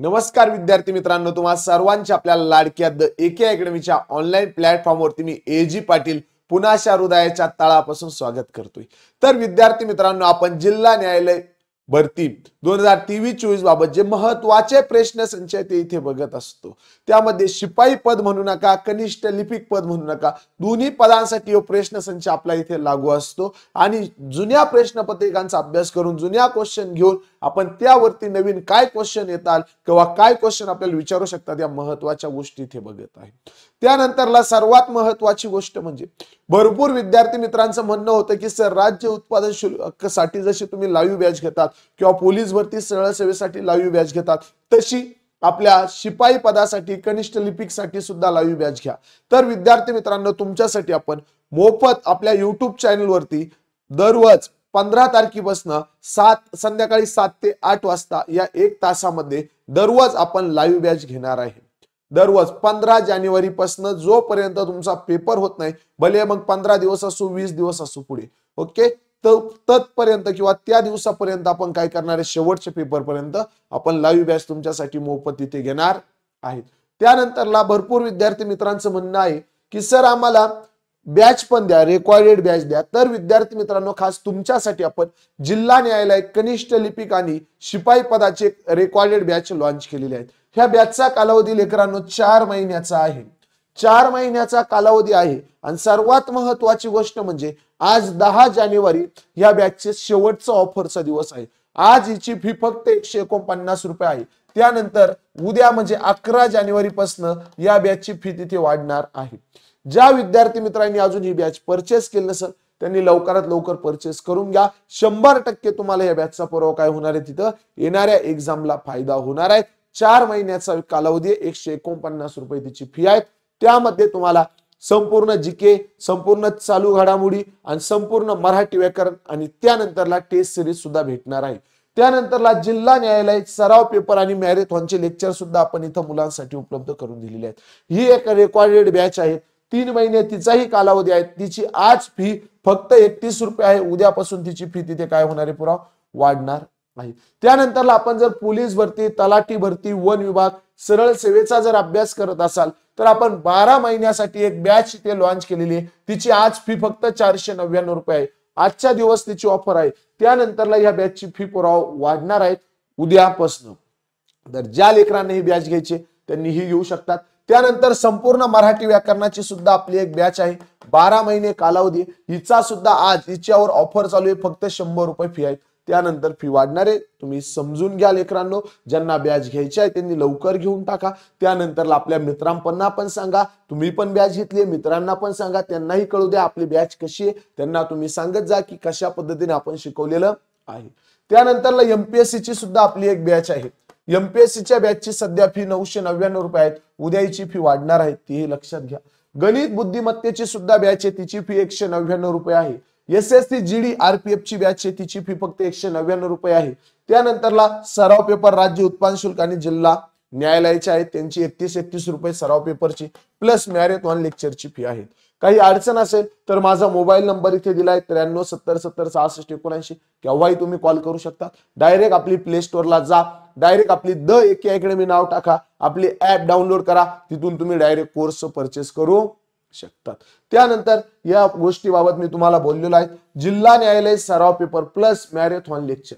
नमस्कार विद्यार्थी मित्रांनो, तुम्हा सर्वांच्या आपल्या लाडक्या द एके अकॅडमीच्या ऑनलाईन प्लॅटफॉर्मवरती मी एजी पाटील पुन्हा हृदयाच्या तळापासून स्वागत करतोय। तर विद्यार्थी मित्रांनो, आपण जिल्हा न्यायालय भरती 2023-24 बाबत जे महत्त्वाचे प्रश्न संच ते इथे बघत असतो। त्यामध्ये शिपाई पद म्हणू नका, कनिष्ठ लिपिक पद म्हणू नका, दोन्ही पदांसाठी हा प्रश्न संच आपला इथे लागू असतो आणि जुन्या प्रश्नपत्रिकांचा अभ्यास करून जुन्या क्वेश्चन घेऊन आपण त्यावरती नवीन काय क्वेश्चन येतात किंवा काय क्वेश्चन आपल्याला विचारू शकतात या महत्त्वाच्या गोष्टी इथे बघत आहे। त्यानंतरला सर्वात महत्त्वाची गोष्ट म्हणजे भरपूर विद्यार्थी मित्रांचं म्हणणं होतं की सर, राज्य उत्पादन शुल्कासाठी जशी तुम्ही लाईव्ह बॅच घेतात किंवा पोलीस भरती सरळ सेवेसाठी लाईव्ह बॅच घेतात, तशी आपल्या शिपाई पदासाठी कनिष्ठ लिपिकसाठी सुद्धा लाईव्ह बॅच घ्या। तर विद्यार्थी मित्रांनो, तुमच्यासाठी आपण मोफत आपल्या YouTube चॅनल वरती दररोज 15 तारखेपासून संध्याकाळी 7 ते 8 वाजता या 1 तासामध्ये दररोज आपण लाईव्ह बॅच घेणार आहे। दररोज 15 जानेवारी पासून जोपर्यंत तुमचा पेपर होत नाही, भले मग 15 दिवस असो 20 दिवस असो पुढे, ओके, तत्पर्यंत किंवा त्या दिवसापर्यंत आपण काय करणार आहे, शेवटच्या पेपर पर्यंत आपण लाईव्ह बॅच तुमच्यासाठी मोफत इथे घेणार आहेत। त्यानंतरला भरपूर विद्यार्थी मित्रांचं म्हणणं आहे की सर, आम्हाला बॅच पण द्या, रेकॉर्डेड बॅच द्या। तर विद्यार्थी मित्रांनो, खास तुमच्यासाठी आपण जिल्हा न्यायालय कनिष्ठ लिपिक आणि शिपाई पदाचे रेकॉर्डेड बॅच लॉन्च केलेले आहेत। ह्या बॅचचा कालावधी लेकरांनो 4 महिन्याचा आहे। 4 महिन्याचा कालावधी आहे आणि सर्वात महत्त्वाची गोष्ट म्हणजे आज 10 जानेवारी या बॅचचे शेवटचा ऑफरचा दिवस आहे। आज हिची फी फक्त 149 रुपये आहे। त्यानंतर उद्या म्हणजे 11 जानेवारी पासून या बॅचची फी तिथे वाढणार आहे। ज्या विद्यार्थी मित्रांनी अजून ही बॅच परचेस केली नसेल त्यांनी लवकरात लवकर परचेस करून घ्या। 100% तुम्हाला या बॅचचा पुरावा काय होणार आहे, तिथं येणाऱ्या एक्झामला फायदा होणार आहे। 4 महिन्याचा कालावधी, 149 रुपये तिची फी आहे। त्यामध्ये तुम्हाला संपूर्ण जीके, संपूर्ण चालू घडामोडी आणि संपूर्ण मराठी व्याकरण आणि त्यानंतरला टेस्ट सिरीज सुद्धा भेटणार आहे। त्यानंतरला जिल्हा न्यायालय सराव पेपर आणि मॅरेथॉनचे लेक्चर सुद्धा आपण इथं मुलांसाठी उपलब्ध करून दिलेले आहेत। ही एक रेकॉर्डेड बॅच आहे। 3 महिने तिचाही कालावधी आहे। तिची आज फी फक्त 31 रुपये आहे। उद्यापासून तिची फी तिथे काय होणार आहे, पुरावा वाढणार आहे। त्यानंतरला आपण जर पोलीस भरती, तलाठी भरती, वन विभाग, सरळ सेवेचा जर अभ्यास करत असाल तर आपण 12 महिन्यासाठी एक बॅच इथे लॉन्च केलेली आहे। तिची आज फी फक्त 499 रुपये आहे। आजच्या दिवस तिची ऑफर आहे। त्यानंतरला या बॅचची फी पुरावा वाढणार आहे उद्यापासून। तर ज्या लेकरांना ही बॅच घ्यायची त्यांनी ही घेऊ शकतात। त्यानंतर संपूर्ण मराठी व्याकरणाची सुद्धा आपली एक बॅच आहे, 12 महिने कालावधी। हिचा सुद्धा आज हिच्यावर ऑफर चालू आहे, फक्त 100 रुपये फी आहे। त्यानंतर फी वाढणार आहे, तुम्ही समजून घ्या लेकरांनो। ज्यांना बॅच घ्यायची आहे त्यांनी लवकर घेऊन टाका। त्यानंतर आपल्या मित्रांना पण सांगा, तुम्ही पण बॅच घेतली, मित्रांना पण सांगा, त्यांनाही कळू द्या आपली बॅच कशी आहे। त्यांना तुम्ही सांगत जा की कशा पद्धतीने आपण शिकवलेलं आहे। त्यानंतरला एमपीएससी ची सुद्धा आपली एक बॅच आहे। एमपीएससीच्या बॅचची सध्या फी 999 रुपये आहे। उद्याची फी वाढणार आहे, तीही लक्षात घ्या। गणित बुद्धिमत्तेची सुद्धा बॅच आहे, तिची फी 199 रुपये आहे। एसएससी जीडी आरपीएफ ची बॅच आहे, तिची फी फक्त 199 रुपये आहे। त्यानंतरला सराव पेपर राज्य उत्पादन शुल्क आणि जिल्हा न्यायालयाचे आहेत, त्यांची 31 रुपये सराव पेपरची प्लस मॅरेथॉन लेक्चरची फी आहे। काही अडचण असेल तर माझा मोबाईल नंबर इथे दिलाय 93 70 70 66 79, केव्हाही तुम्ही कॉल करू शकता। डायरेक्ट आपली प्ले स्टोअरला जा, डायरेक्ट आपली द एके अकॅडमी नाव टाका, आपली ऍप डाउनलोड करा, तिथून तुम्ही डायरेक्ट कोर्स परचेस करू शकतात। त्यानंतर या गोष्टीबाबत मी तुम्हाला बोललेलो आहे, जिल्हा न्यायालय सराव paper plus marathon lecture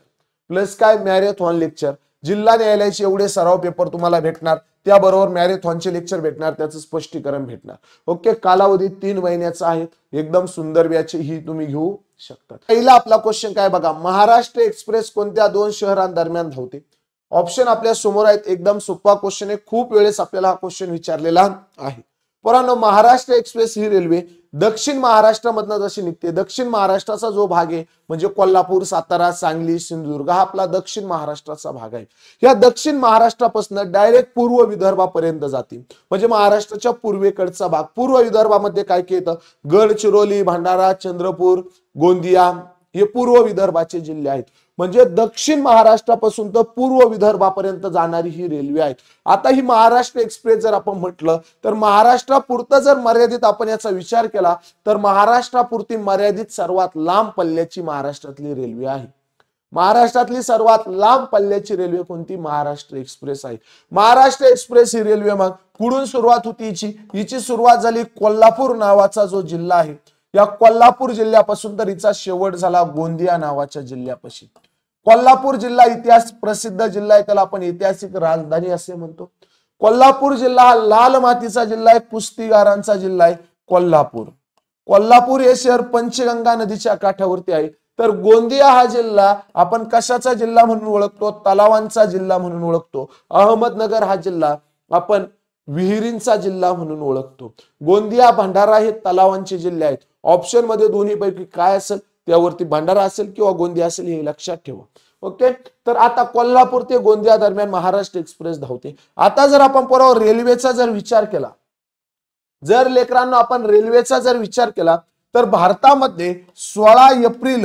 plus काय मॅरेथॉन लेक्चर, जिल्हा न्यायालयाचे एवढे सराव पेपर तुम्हाला भेटणार, त्याबरोबर मॅरेथॉनचे लेक्चर भेटणार, त्याचं स्पष्टीकरण भेटणार। ओके, कालावधी 3 महिन्याचा आहे। एकदम सुंदर बॅच ही तुम्ही घेऊ शकता। पहिला आपला क्वेश्चन काय बघा, महाराष्ट्र एक्सप्रेस कोणत्या 2 शहरांदरम्यान धावते? ऑप्शन आपल्या समोर आहेत। एकदम सोपा क्वेश्चन आहे, खूप वेळेस आपल्याला हा क्वेश्चन विचारलेला आहे। परंतु महाराष्ट्र एक्सप्रेस ही रेल्वे दक्षिण महाराष्ट्रामधून जशी निघते, दक्षिण महाराष्ट्राचा जो भाग आहे म्हणजे कोल्हापूर, सातारा, सांगली, सिंधुदुर्ग हा आपला दक्षिण महाराष्ट्राचा भाग आहे। या दक्षिण महाराष्ट्रापासून डायरेक्ट पूर्व विदर्भापर्यंत जाते, म्हणजे महाराष्ट्राच्या पूर्वेकडचा भाग। पूर्व विदर्भामध्ये काय काय येतं, गडचिरोली, भंडारा, चंद्रपूर, गोंदिया हे पूर्व विदर्भाचे जिल्हे आहेत। म्हणजे दक्षिण महाराष्ट्रापासून तर पूर्व विदर्भापर्यंत जाणारी ही रेल्वे आहे। आता ही महाराष्ट्र एक्सप्रेस जर आपण म्हटलं तर महाराष्ट्रापुरतं जर मर्यादित आपण याचा विचार केला तर महाराष्ट्रापुरती मर्यादित सर्वात लांब पल्ल्याची महाराष्ट्रातली रेल्वे आहे। महाराष्ट्रातली सर्वात लांब पल्ल्याची रेल्वे कोणती? महाराष्ट्र एक्सप्रेस आहे. महाराष्ट्र एक्सप्रेस ही रेल्वे मग कुठून सुरुवात होती हिची सुरुवात झाली कोल्हापूर नावाचा जो जिल्हा आहे या कोल्हापूर जिल्ह्यापासून, तर हिचा शेवट झाला गोंदिया नावाच्या जिल्ह्यापाशी. कोल्हापूर जिल्हा इतिहास प्रसिद्ध जिल्हा आहे, त्याला आपण ऐतिहासिक राजधानी असे म्हणतो. कोल्हापूर जिल्हा हा लाल मातीचा जिल्हा आहे, कुस्तीगारांचा जिल्हा आहे कोल्हापूर. कोल्हापूर हे शहर पंचगंगा नदीच्या काठावरती आहे. तर गोंदिया हा जिल्हा आपण कशाचा जिल्हा म्हणून ओळखतो? तलावांचा जिल्हा म्हणून ओळखतो. अहमदनगर हा जिल्हा आपण विहिरींचा जिल्हा म्हणून ओळखतो. गोंदिया भंडारा हे तलावांचे जिल्हे आहेत. ऑप्शन मध्ये दोन्ही पैकी काय असेल त्यावरती भंडारा असेल किंवा गोंदिया असेल हे लक्षात ठेवा. ओके, तर आता कोल्हापूर ते गोंदिया दरम्यान महाराष्ट्र एक्सप्रेस धावते. आता जर आपण परवा रेल्वेचा जर विचार केला, जर लेकरांना आपण रेल्वेचा जर विचार केला तर भारतामध्ये 16 एप्रिल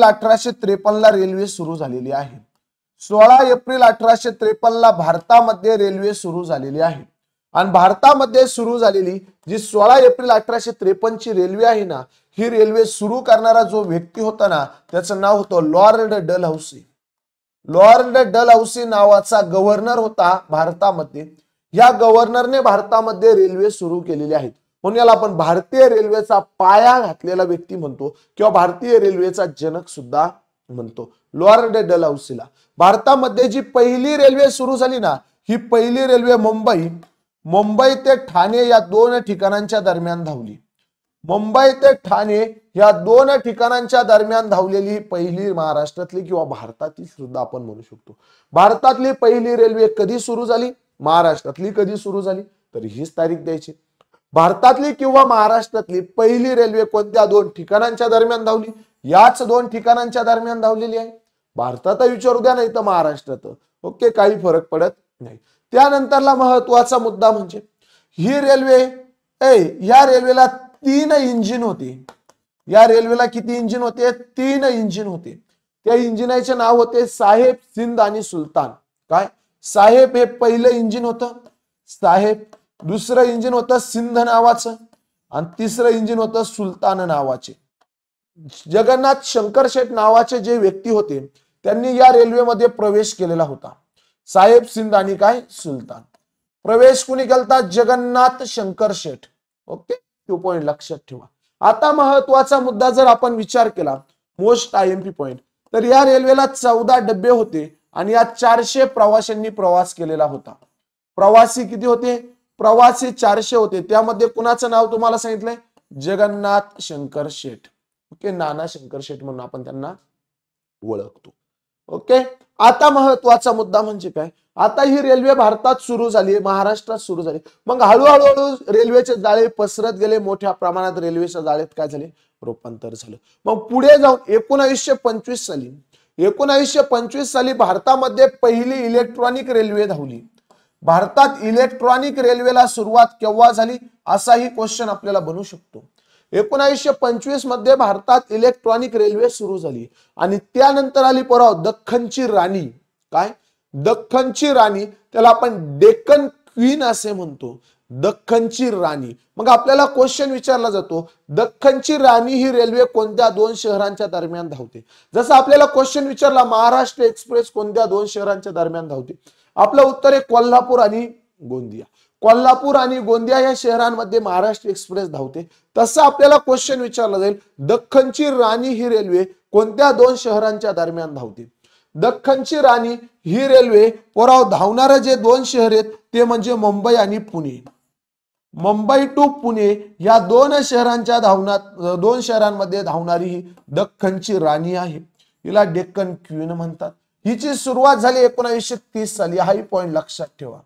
1853 ला रेल्वे सुरू झालेली आहे. 16 एप्रिल 1853 ला भारतामध्ये रेल्वे सुरू झालेली आहे. आणि भारतामध्ये सुरू झालेली जी 16 एप्रिल 1853 ची रेल्वे आहे ना, ही रेल्वे सुरू करणारा जो व्यक्ती होता ना, त्याचं नाव होतं लॉर्ड डलहौसी. लॉर्ड डलहौसी नावाचा गव्हर्नर होता भारतामध्ये. या गव्हर्नरने भारतामध्ये रेल्वे सुरू केलेली आहेत, म्हणून याला आपण भारतीय रेल्वेचा पाया घातलेला व्यक्ती म्हणतो किंवा भारतीय रेल्वेचा जनक सुद्धा म्हणतो लॉर्ड डलहौसीला. भारतामध्ये जी पहिली रेल्वे सुरू झाली ना, ही पहिली रेल्वे मुंबई ते ठाणे या 2 ठिकाणांच्या दरम्यान धावली. मुंबई ते ठाणे या 2 ठिकाणांच्या दरम्यान धावलेली ही पहिली महाराष्ट्रातली किंवा भारतातील सुद्धा आपण म्हणू शकतो. भारतातली पहिली रेल्वे कधी सुरू झाली? महाराष्ट्रातली कधी सुरू झाली? तर हीच तारीख द्यायची. भारतातली किंवा महाराष्ट्रातली पहिली रेल्वे कोणत्या 2 ठिकाणांच्या दरम्यान धावली? याच 2 ठिकाणांच्या दरम्यान धावलेली आहे. भारतात विचारू द्या नाही तर महाराष्ट्रात. ओके, काही फरक पडत नाही. त्यानंतरला महत्वाचा मुद्दा म्हणजे ही रेल्वे या रेल्वेला 3 इंजिन होते. या रेल्वेला किती इंजिन होते? 3 इंजिन होते. त्या इंजिनाचे नाव होते साहेब, सिंध आणि सुलतान. काय? साहेब हे पहिलं इंजिन होतं साहेब, दुसरं इंजिन होतं सिंध नावाचं आणि तिसरं इंजिन होतं सुलतान नावाचे. जगन्नाथ शंकर शेठ नावाचे जे व्यक्ती होते त्यांनी या रेल्वेमध्ये प्रवेश केलेला होता. साहेब, सिंध आणि काय? सुलतान. प्रवेश कुणी केलता? जगन्नाथ शंकर शेठ. ओके, तो पॉइंट लक्षात ठेवा. आता महत्वाचा मुद्दा जर आपण विचार केला, मोस्ट आयएमपी पॉइंट, तर या रेल्वेला 14 डबे होते आणि या 400 प्रवाशांनी प्रवास केलेला होता. प्रवासी किती होते? प्रवासी 400 होते. त्यामध्ये कुणाचं नाव तुम्हाला सांगितलंय? जगन्नाथ शंकर शेठ. ओके, नाना शंकर शेठ म्हणून आपण त्यांना ओळखतो. ओके, आता महत्वाचा मुद्दा म्हणजे काय? आता ही रेल्वे भारतात सुरू झाली, महाराष्ट्रात सुरू झाली. मग हळूहळू रेल्वेचे जाळे पसरत गेले. मोठ्या प्रमाणात रेल्वेच्या जाळेत काय झाले? रूपांतर झालं. मग पुढे जाऊन 1925 साली भारतामध्ये पहिली इलेक्ट्रॉनिक रेल्वे धावली. भारतात इलेक्ट्रॉनिक रेल्वेला सुरुवात केव्हा झाली असाही क्वेश्चन आपल्याला बनू शकतो. 1925 मध्ये भारतात इलेक्ट्रॉनिक रेल्वे सुरू झाली आणि त्यानंतर आली परत दख्खनची राणी. काय? दख्खनची राणी, त्याला आपण डेक्कन क्वीन असे म्हणतो. दख्खनची राणी. मग आपल्याला क्वेश्चन विचारला जातो, दख्खनची राणी ही रेल्वे कोणत्या 2 शहरांच्या दरम्यान धावते? जसं आपल्याला क्वेश्चन विचारला महाराष्ट्र एक्सप्रेस कोणत्या 2 शहरांच्या दरम्यान धावते? आपलं उत्तर आहे कोल्हापूर आणि गोंदिया. कोल्हापूर आणि गोंदिया या शहरांमध्ये महाराष्ट्र एक्सप्रेस धावते. तसं आपल्याला क्वेश्चन विचारला जाईल, दख्खनची राणी ही रेल्वे कोणत्या 2 शहरांच्या दरम्यान धावते? दख्खनची राणी ही रेल्वे पोराव धावणारे जे 2 शहर आहेत ते म्हणजे मुंबई आणि पुणे. मुंबई टू पुणे या 2 शहरांमध्ये धावणारी ही दख्खनची राणी आहे. हिला डेक्कन क्वीन म्हणतात. हिची सुरुवात झाली 1930 साली. हाही पॉइंट लक्षात ठेवा.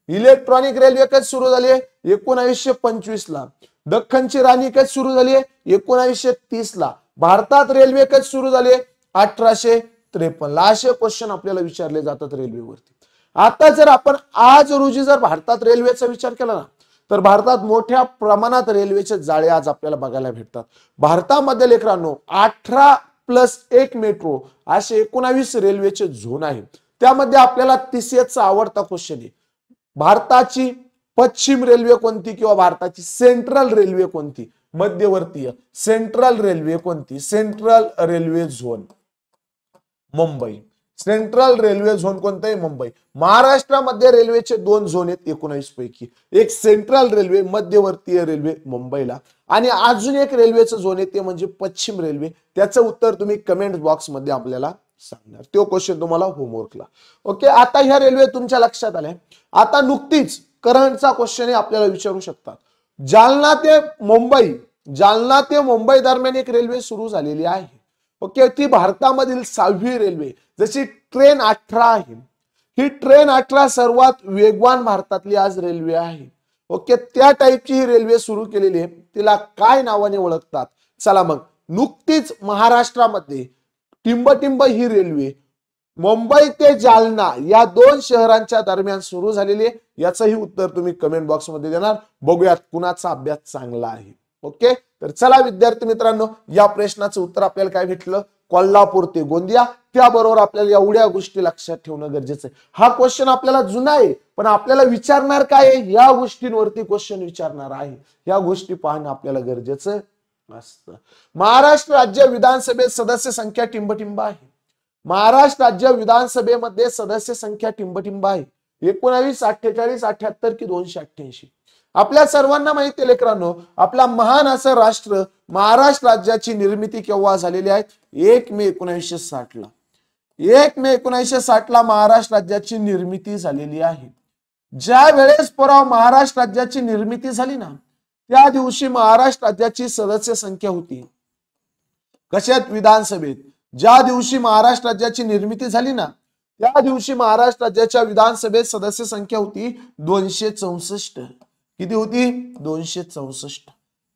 इलेक्ट्रॉनिक रेल्वे कधी सुरू झाली आहे? 1925 ला. दख्खनची राणी कधी सुरू झाली आहे? 1930 ला. भारतात रेल्वे कधी सुरू झाली आहे? 1853 ला. असे क्वेश्चन आपल्याला विचारले जातात रेल्वेवरती. आता जर आपण आज रोजी जर भारतात रेल्वेचा विचार केला ना, तर भारतात मोठ्या प्रमाणात रेल्वेचे जाळे आज आपल्याला बघायला भेटतात. भारतामध्ये लेकरांनो 18+1 मेट्रो असे 19 रेल्वेचे झोन आहे. त्यामध्ये आपल्याला TCSचा आवडता क्वेश्चन आहे, भारताची पश्चिम रेल्वे कोणती किंवा भारताची सेंट्रल रेल्वे कोणती? मध्यवर्तीय सेंट्रल रेल्वे कोणती? Central railway zone. Mumbai. Central railway zone कोणता आहे? मुंबई. महाराष्ट्रामध्ये रेल्वेचे 2 झोन आहेत 19 पैकी. एक सेंट्रल रेल्वे, मध्यवर्तीय रेल्वे मुंबईला, आणि अजून एक रेल्वेचं झोन आहे ते म्हणजे पश्चिम रेल्वे. त्याचं उत्तर तुम्ही कमेंट बॉक्स मध्ये आपल्याला सांगणार. तो क्वेश्चन तुम्हाला होमवर्कला. ओके, आता ह्या रेल्वे तुमच्या लक्षात आल्या. आता नुकतीच करंटचा क्वेश्चन आपल्याला विचारू शकतात. जालना ते मुंबई दरम्यान एक रेल्वे सुरू झालेली आहे. ओके, ती भारतामधील 6वी रेल्वे. जशी ट्रेन 18 आहे, ही ट्रेन 18 सर्वात वेगवान भारतातली आज रेल्वे आहे. ओके, त्या टाईपची ही रेल्वे सुरू केलेली आहे. तिला काय नावाने ओळखतात? चला मग, नुकतीच महाराष्ट्रामध्ये टिंबटिंब ही रेल्वे मुंबई ते जालना या 2 शहरांच्या दरम्यान सुरू झालेली आहे. याचंही उत्तर तुम्ही कमेंट बॉक्स मध्ये देणार. बघूयात कुणाचा अभ्यास चांगला आहे. ओके, तर चला विद्यार्थी मित्रांनो, या प्रश्नाचं उत्तर आपल्याला काय भेटलं? कोल्हापूर ते गोंदिया. त्याबरोबर आपल्याला एवढ्या गोष्टी लक्षात ठेवणं गरजेचं आहे. हा क्वेश्चन आपल्याला जुना आहे, पण आपल्याला विचारणार काय आहे? या गोष्टींवरती क्वेश्चन विचारणार आहे. या गोष्टी पाहणं आपल्याला गरजेचं असतं. महाराष्ट्र राज्य विधानसभेत सदस्य संख्या टिंबटिंब आहे. महाराष्ट्र राज्य विधानसभेमध्ये सदस्य संख्या टिंबटिंब आहे. 19, 48, 78 की 288. आपल्या सर्वांना माहिती आहे लेकरांनो, आपला महान असं राष्ट्र महाराष्ट्र राज्याची निर्मिती केव्हा झालेली आहे? 1 मे 1960 ला. 1 मे 1960 ला महाराष्ट्र राज्याची निर्मिती झालेली आहे. ज्या वेळेस परवा महाराष्ट्र राज्याची निर्मिती झाली ना, त्या दिवशी महाराष्ट्र राज्याची सदस्य संख्या होती कशात? विधानसभेत. ज्या दिवशी महाराष्ट्र राज्याची निर्मिती झाली ना, त्या दिवशी महाराष्ट्र राज्याच्या विधानसभेत सदस्य संख्या होती 264. किती होती? 264.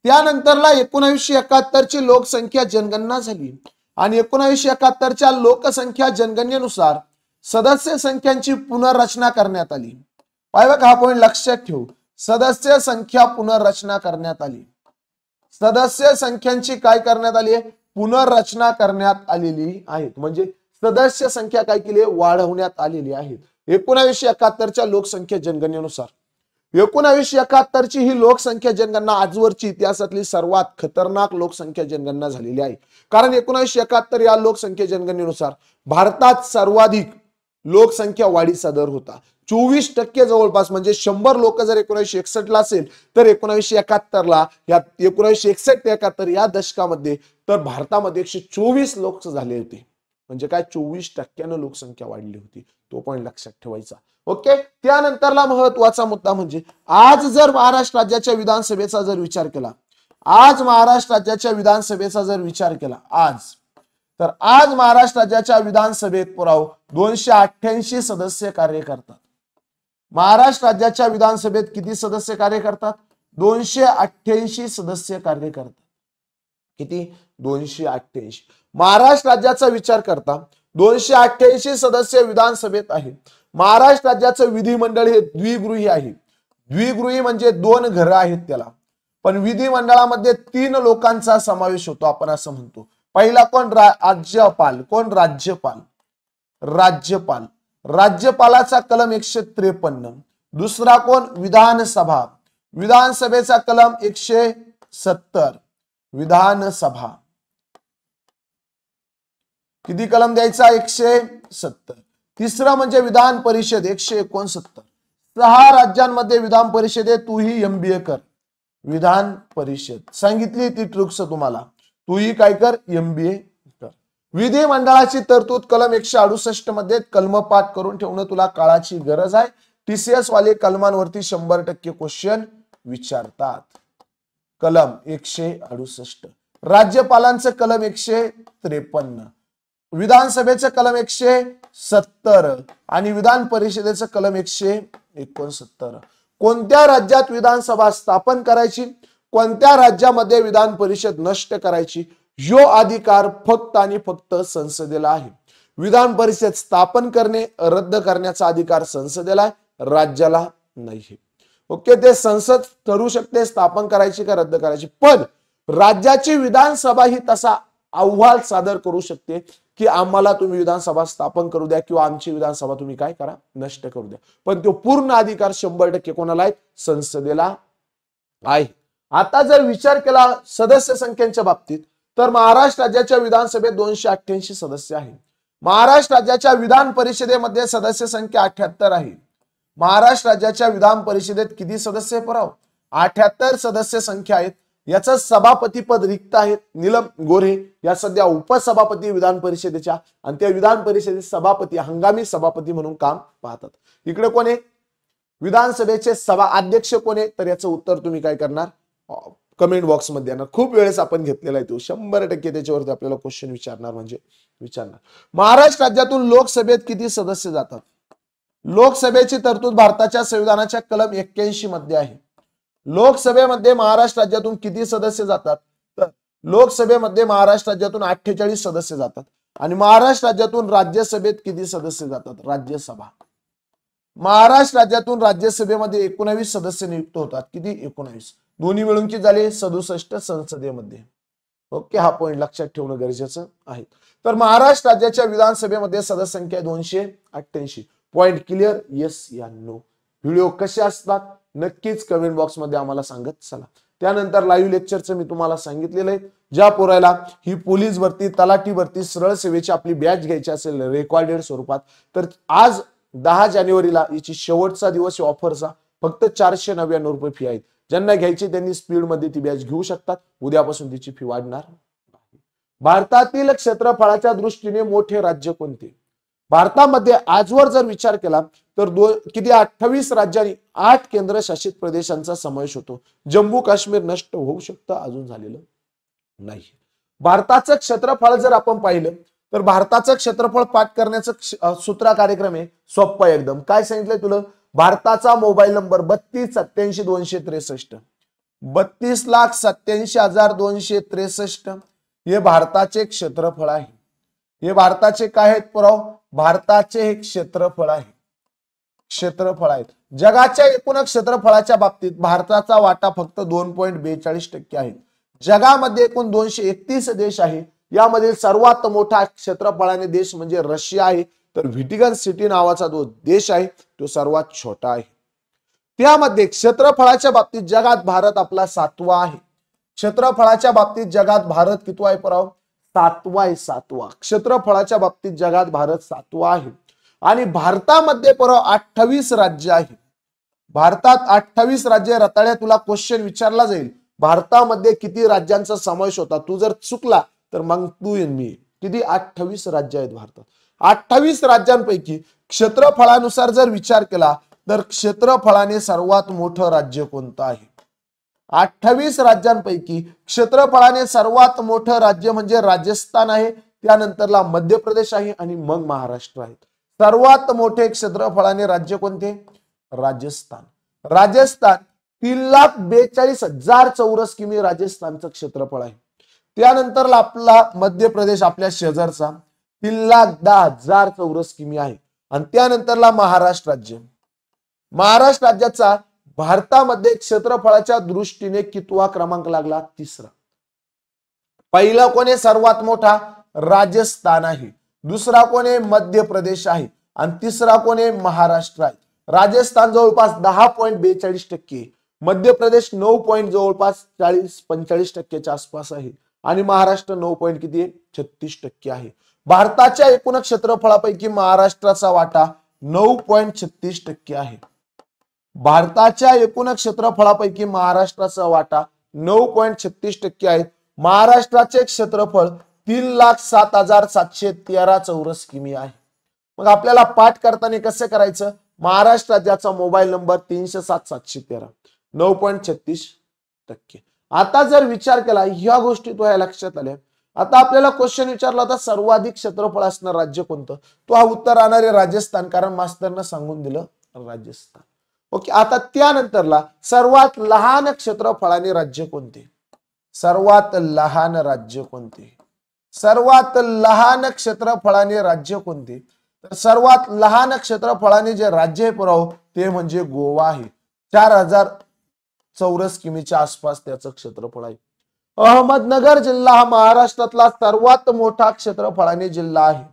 त्यानंतरला 1971 ची लोकसंख्या जनगणना झाली आणि 1971च्या लोकसंख्या जनगणनेनुसार सदस्य संख्यांची पुनर्रचना करण्यात आली. पाहिजे का? हा पॉइंट लक्षात ठेवू. सदस्य संख्या पुनर्रचना करण्यात आली. सदस्य संख्यांची काय करण्यात आली आहे? पुनर्रचना करण्यात आलेली आहे. म्हणजे सदस्य संख्या काय केली? वाढवण्यात आलेली आहे 1971च्या लोकसंख्या जनगणनेनुसार. 1971 ची ही लोकसंख्या जनगणना आजवरची इतिहासातली सर्वात खतरनाक लोकसंख्या जनगणना झालेली आहे. कारण 1971 या लोकसंख्या जनगणनेनुसार भारतात सर्वाधिक लोकसंख्या वाढीचा दर होता 24% जवळपास. म्हणजे 100 लोक जर 1961 ला असेल तर 1971 ला, या 1961-71 या दशकामध्ये तर भारतामध्ये 124 लोक झाले होते. म्हणजे काय? 24% लोकसंख्या वाढली होती. तो पॉइंट लक्षात ठेवायचा. ओके, त्यानंतरला महत्वाचा मुद्दा म्हणजे आज जर महाराष्ट्र राज्याच्या विधानसभेचा जर विचार केला, आज महाराष्ट्र राज्याच्या विधानसभेचा जर विचार केला तर आज महाराष्ट्र राज्याच्या विधानसभेत पुराव 288 सदस्य कार्य करतात. महाराष्ट्र राज्याच्या विधानसभेत किती सदस्य कार्य करतात? 288 सदस्य कार्य करतात. किती? 288. महाराष्ट्र राज्याचा विचार करता 288 सदस्य विधानसभेत आहेत. महाराष्ट्र राज्याचं विधिमंडळ हे द्विगृही आहे. द्विगृही म्हणजे 2 घरं आहेत त्याला. पण विधिमंडळामध्ये 3 लोकांचा समावेश होतो आपण असं म्हणतो. पहिला कोण? राज्यपाल. कोण? राज्यपाल. राज्यपाल. राज्यपालाचा कलम 153. दुसरा कोण? विधानसभा. विधानसभेचा कलम 170. विधानसभा किती कलम द्यायचा? 170. तिसरा म्हणजे विधान परिषद 169. 6 राज्यांमध्ये विधान परिषद आहे. तूही MBA कर. विधान परिषद सांगितली ती ट्रुक्स तुम्हाला. तूही काय कर? MBA कर. विधिमंडळाची तरतूद कलम 168 मध्ये कलमपाठ करून ठेवणं तुला काळाची गरज आहे. TCS वाले कलमांवरती 100% क्वेश्चन विचारतात. कलम 168. राज्यपालांचं कलम 153. विधानसभेचं कलम 170 आणि विधान परिषदेचं कलम 169. कोणत्या राज्यात विधानसभा स्थापन करायची, कोणत्या राज्यामध्ये विधान परिषद नष्ट करायची, यो अधिकार फक्त आणि फक्त संसदेला आहे. विधान परिषद स्थापन करणे, रद्द करण्याचा अधिकार संसदेला आहे, राज्याला नाही. ओके, ते संसद ठरवू शकते स्थापन करायची का रद्द करायची. पण राज्याची विधानसभा ही तसा अहवाल सादर करू शकते की आम्हाला तुम्ही विधानसभा स्थापन करू द्या किंवा आमची विधानसभा तुम्ही काय करा? नष्ट करू द्या. पण तो पूर्ण अधिकार 100% कोणाला आहे? संसदेला आहे. आता जर विचार केला सदस्य संख्येच्या बाबतीत तर महाराष्ट्र राज्याच्या विधानसभेत 288 सदस्य आहेत. महाराष्ट्र राज्याच्या विधान परिषदेमध्ये सदस्य संख्या 78 आहे. महाराष्ट्र राज्याच्या विधान परिषदेत किती सदस्य पराव? 78 सदस्य संख्या आहेत. याचं सभापती पद रिक्त आहे. नीलम गोरे या सध्या उपसभापती विधान परिषदेच्या, आणि त्या विधान परिषदेचे सभापती हंगामी सभापती म्हणून काम पाहतात. इकडे कोण आहे? विधानसभेचे सभा अध्यक्ष कोण आहे? तर याचं उत्तर तुम्ही काय करणार? कमेंट बॉक्स मध्ये येणार. खूप वेळेस आपण घेतलेला आहे तो, 100% त्याच्यावरती आपल्याला क्वेश्चन विचारणार म्हणजे विचारणार. महाराष्ट्र राज्यातून लोकसभेत किती सदस्य जातात? लोकसभेची तरतूद भारताच्या संविधानाच्या कलम 81 मध्ये आहे. लोकसभेमध्ये महाराष्ट्र राज्यातून किती सदस्य जातात? तर लोकसभेमध्ये महाराष्ट्र राज्यातून 48 सदस्य जातात. आणि महाराष्ट्र राज्यातून राज्यसभेत किती सदस्य जातात? राज्यसभा. महाराष्ट्र राज्यातून राज्यसभेमध्ये 19 सदस्य नियुक्त होतात. किती? 19. दोन्ही मिळून किती झाले? 67 संसदेमध्ये. ओके, हा पॉइंट लक्षात ठेवणं गरजेचं आहे. तर महाराष्ट्र राज्याच्या विधानसभेमध्ये सदस्य संख्या 288. Point clear? येस या नो? व्हिडिओ कसे असतात नक्कीच कमेंट बॉक्स मध्ये आम्हाला सांगत चला. त्यानंतर लाईव्ह लेक्चरचं मी तुम्हाला सांगितलेलं आहे. ज्या पोरायला ही पोलीस भरती, तलाठी भरती, सरळ सेवेची आपली बॅच घ्यायची असेल रेकॉर्डेड स्वरूपात, तर आज 10 जानेवारीला याची शेवटचा दिवस ऑफरचा. फक्त 499 रुपये फी आहेत. ज्यांना घ्यायची त्यांनी स्पीड मध्ये ती बॅच घेऊ शकतात. उद्यापासून तिची फी वाढणार. भारतातील क्षेत्रफळाच्या दृष्टीने मोठे राज्य कोणते? भारतामध्ये आजवर जर विचार केला तर किती? 28 राज्यांनी 8 केंद्रशासित प्रदेशांचा समावेश होतो. जम्मू काश्मीर नष्ट होऊ शकतं, अजून झालेलं नाही. भारताचं क्षेत्रफळ जर आपण पाहिलं तर भारताचं क्षेत्रफळ पाठ करण्याचं सूत्र कार्यक्रम आहे सोप्पा एकदम. काय सांगितलंय तुला? भारताचा मोबाईल नंबर 32878263. 32,87,263 हे भारताचे क्षेत्रफळ आहे. हे भारताचे काय आहेत पुराव? भारताचे हे क्षेत्रफळ आहे. क्षेत्रफळ आहेत. जगाच्या एकूण क्षेत्रफळाच्या बाबतीत भारताचा वाटा फक्त 2.42% आहे. जगामध्ये एकूण 231 देश आहे. यामधील सर्वात मोठा क्षेत्रफळाने देश म्हणजे रशिया आहे. तर व्हॅटिकन सिटी नावाचा जो देश आहे तो सर्वात छोटा आहे. त्यामध्ये क्षेत्रफळाच्या बाबतीत जगात भारत आपला 7वा आहे. क्षेत्रफळाच्या बाबतीत जगात भारत कितवा आहे पराव? 7वा आहे. 7वा क्षेत्रफळाच्या बाबतीत जगात भारत 7वा आहे. आणि भारतामध्ये पराव 28 राज्य आहे. भारतात 28 राज्य. रताळ्या तुला क्वेश्चन विचारला जाईल भारतामध्ये किती राज्यांचा समावेश होता. तू जर चुकला तर मग तू येईन मी. किती? 28 राज्य आहेत भारतात. 28 राज्यांपैकी क्षेत्रफळानुसार जर विचार केला तर क्षेत्रफळाने सर्वात मोठं राज्य कोणतं आहे? 28 राज्यांपैकी क्षेत्रफळाने सर्वात मोठं राज्य म्हणजे राजस्थान आहे. त्यानंतरला मध्य प्रदेश आहे आणि मग महाराष्ट्र आहे. सर्वात मोठे क्षेत्रफळाने राज्य कोणते? राजस्थान. राजस्थान 3,42,000 चौरस किमी राजस्थानचं क्षेत्रफळ आहे. त्यानंतर आपला मध्य प्रदेश आपल्या शेजारचा 3,10,000 चौरस किमी आहे. आणि त्यानंतरला महाराष्ट्र राज्य. महाराष्ट्र राज्याचा भारतामध्ये क्षेत्रफळाच्या दृष्टीने कितवा क्रमांक लागला? 3रा. पहिला कोणी? सर्वात मोठा राजस्थान आहे. दुसरा कोणी? मध्य प्रदेश आहे. आणि तिसरा कोणी? महाराष्ट्र आहे. राजस्थान जवळपास 10.42%, मध्य प्रदेश 9 जवळपास 40-45% आसपास आहे. आणि महाराष्ट्र 9 किती? 36% आहे. भारताच्या एकूण क्षेत्रफळापैकी महाराष्ट्राचा वाटा 9.36% आहे. भारताच्या एकूण क्षेत्रफळापैकी महाराष्ट्राचा वाटा 9.36% आहे. महाराष्ट्राचे क्षेत्रफळ 3,07,713 चौरस किमी आहे. मग आपल्याला पाठ करताना कसं करायचं? महाराष्ट्र राज्याचा मोबाईल नंबर 307-713. 9.36%. आता जर विचार केला ह्या गोष्टी तो लक्षात आल्या. आता आपल्याला क्वेश्चन विचारला होता सर्वाधिक क्षेत्रफळ असणार राज्य कोणतं? तो हा उत्तर राहणार आहे राजस्थान, कारण मास्तरनं सांगून दिलं राजस्थान. ओके. आता त्यानंतरला सर्वात लहान क्षेत्रफळाने राज्य कोणते? सर्वात लहान राज्य कोणते? सर्वात लहान क्षेत्रफळाने राज्य कोणते? तर सर्वात लहान क्षेत्रफळाने जे राज्य आहे पुराव ते म्हणजे गोवा आहे. 4,000 चौरस किमीच्या आसपास त्याचं क्षेत्रफळ आहे. अहमदनगर जिल्हा हा महाराष्ट्रातला सर्वात मोठा क्षेत्रफळाने जिल्हा आहे.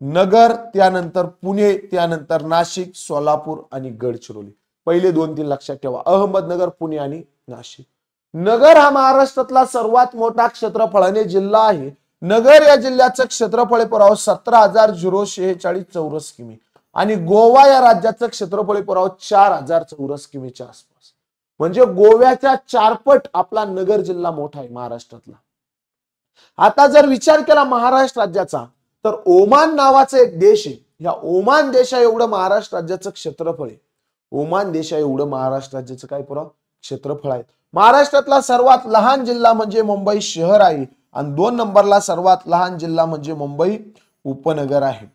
नगर, त्यानंतर पुणे, त्यानंतर नाशिक, सोलापूर आणि गडचिरोली. पहिले 2-3 लक्षात ठेवा. अहमदनगर, पुणे आणि नाशिक. नगर हा महाराष्ट्रातला सर्वात मोठा क्षेत्रफळाने जिल्हा आहे. नगर या जिल्ह्याचं क्षेत्रफळ आहे पुराव 17,046 चौरस किमी आणि गोवा या राज्याचं क्षेत्रफळ आहे पुराव 4,000 चौरस किमीच्या आसपास. म्हणजे गोव्याच्या 4 पट आपला नगर जिल्हा मोठा आहे महाराष्ट्रातला. आता जर विचार केला महाराष्ट्र राज्याचा तर ओमान नावाचा एक देश आहे. या ओमान देशा एवढं महाराष्ट्र राज्याचं क्षेत्रफळ आहे. ओमान देशा एवढं महाराष्ट्र राज्याचं काय पुराव क्षेत्रफळ आहे. महाराष्ट्रातला सर्वात लहान जिल्हा म्हणजे मुंबई शहर आहे आणि 2 नंबरला सर्वात लहान जिल्हा म्हणजे मुंबई उपनगर आहे.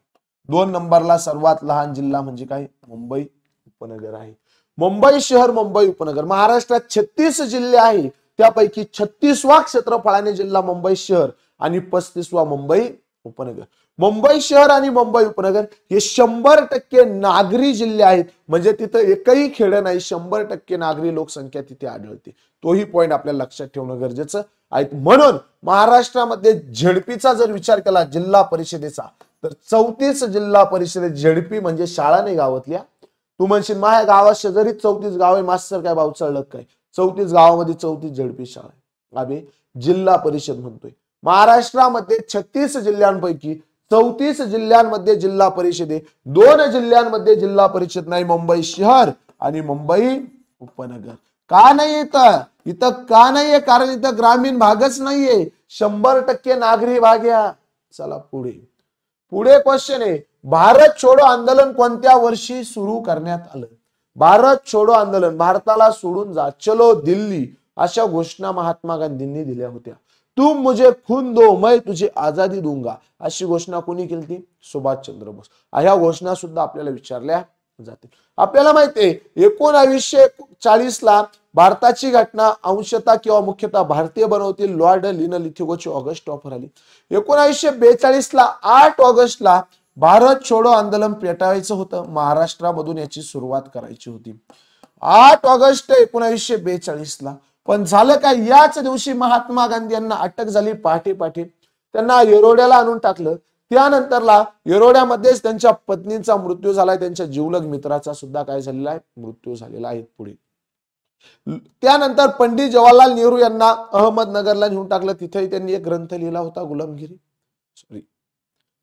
2 नंबरला सर्वात लहान जिल्हा म्हणजे काय मुंबई उपनगर आहे. मुंबई शहर मुंबई उपनगर. महाराष्ट्रात 36 जिल्हे आहेत त्यापैकी 36वा क्षेत्रफळाने जिल्हा मुंबई शहर आणि 35वा मुंबई उपनगर. मुंबई शहर आणि मुंबई उपनगर हे 100% नागरी जिल्हे आहेत. म्हणजे तिथं एकही खेडं नाही. 100% नागरी लोकसंख्या तिथे आढळते. तोही पॉइंट आपल्याला लक्षात ठेवणं गरजेचं आहे. म्हणून महाराष्ट्रामध्ये झेडपीचा जर विचार केला जिल्हा परिषदेचा तर 34 जिल्हा परिषदे. झेडपी म्हणजे शाळा नाही गावातल्या. तू म्हणशील माझ्या गावात शेजारी 34 गाव आहे मास्तर काय भाऊ चढलं काय. 34 गावामध्ये 34 झेडपी शाळा आहे. आम्ही जिल्हा परिषद म्हणतोय. महाराष्ट्रामध्ये 36 जिल्ह्यांपैकी 34 जिल्ह्यांमध्ये जिल्हा परिषद आहे. 2 जिल्ह्यांमध्ये जिल्हा परिषद नाही. मुंबई शहर आणि मुंबई उपनगर. का नाही इथं का नाहीये कारण इथं ग्रामीण भागच नाहीये. 100% नागरी भाग या. चला पुढे क्वेश्चन आहे. भारत छोडो आंदोलन कोणत्या वर्षी सुरू करण्यात आलं. भारत छोडो आंदोलन भारताला सोडून जा चलो दिल्ली अशा घोषणा महात्मा गांधींनी दिल्या होत्या. तुम मुझे खून दो मैं तुझे आजादी दूंगा अशी घोषणा कोणी केली सुभाषचंद्र बोस. ह्या घोषणा सुद्धा आपल्याला विचारल्या जातील. आपल्याला माहिती आहे 1940 ला भारताची घटना अंशतः किंवा मुख्यतः भारतीय बनवतील लॉर्ड लिथगोची ऑगस्ट ऑफर आली. 1942 ला 8 ऑगस्टला भारत छोडो आंदोलन पेटावायचं होतं. महाराष्ट्रामधून याची सुरुवात करायची होती 8 ऑगस्ट 1942 ला. पण झालं काय याच दिवशी महात्मा गांधी यांना अटक झाली. पहाटे त्यांना येरोड्याला आणून टाकलं. त्यानंतरला येरोड्यामध्येच त्यांच्या पत्नीचा मृत्यू झालाय. त्यांच्या जिवलग मित्राचा सुद्धा काय झालेला आहे मृत्यू झालेला आहे. पुढे त्यानंतर पंडित जवाहरलाल नेहरू यांना अहमदनगरला नेऊन टाकलं. तिथेही त्यांनी एक ग्रंथ लिहिला होता गुलामगिरी.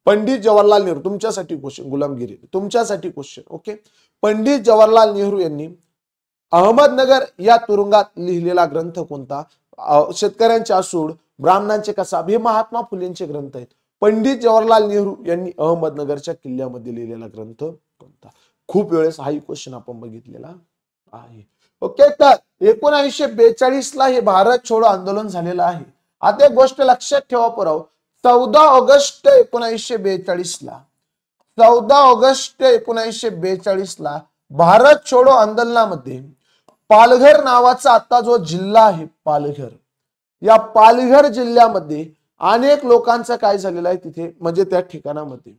पंडित जवाहरलाल नेहरू तुमच्यासाठी क्वेश्चन. गुलामगिरी तुमच्यासाठी क्वेश्चन. ओके. पंडित जवाहरलाल नेहरू यांनी अहमदनगर या तुरुंगात लिहिलेला ग्रंथ कोणता. शेतकऱ्यांचे आसूड ब्राह्मणांचे कसाब हे महात्मा फुलेंचे ग्रंथ आहेत. पंडित जवाहरलाल नेहरू यांनी अहमदनगरच्या किल्ल्यामध्ये लिहिलेला ग्रंथ कोणता. खूप वेळेस हाही क्वेश्चन आपण बघितलेला आहे. ओके. तर 1942 ला हे भारत छोडो आंदोलन झालेलं आहे. आता एक गोष्ट लक्षात ठेवा पुराव 14 ऑगस्ट 1942 ला 14 ऑगस्ट 1942 ला भारत छोडो आंदोलनामध्ये पालघर नावाचा आता जो जिल्हा आहे पालघर या पालघर जिल्ह्यामध्ये अनेक लोकांचं काय झालेलं आहे तिथे म्हणजे त्या ठिकाणामध्ये.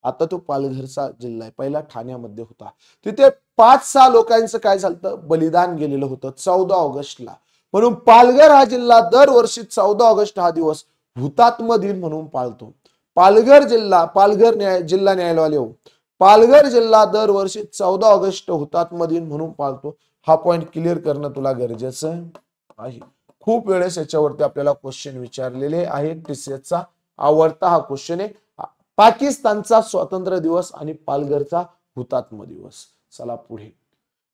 आता तो पालघरचा जिल्हा आहे. पहिला ठाण्यामध्ये होता. तिथे 5-6 लोकांचं काय झालं बलिदान गेलेलं होतं 14 ऑगस्टला. म्हणून पालघर हा जिल्हा दरवर्षी 14 ऑगस्ट हा दिवस हुतात्मा दिन म्हणून पाळतो. पालघर जिल्हा जिल्हा न्यायालय पालघर जिल्हा दरवर्षी 14 ऑगस्ट हुतात्मा दिन म्हणून पाळतो. हा पॉइंट क्लिअर करणं तुला गरजेचं आहे. खूप वेळेस याच्यावरती आपल्याला क्वेश्चन विचारलेले आहेत. टीसीएसचा आवडता हा क्वेश्चन आहे. पाकिस्तानचा स्वातंत्र्य दिवस आणि पालघरचा हुतात्मा दिवस. चला पुढे.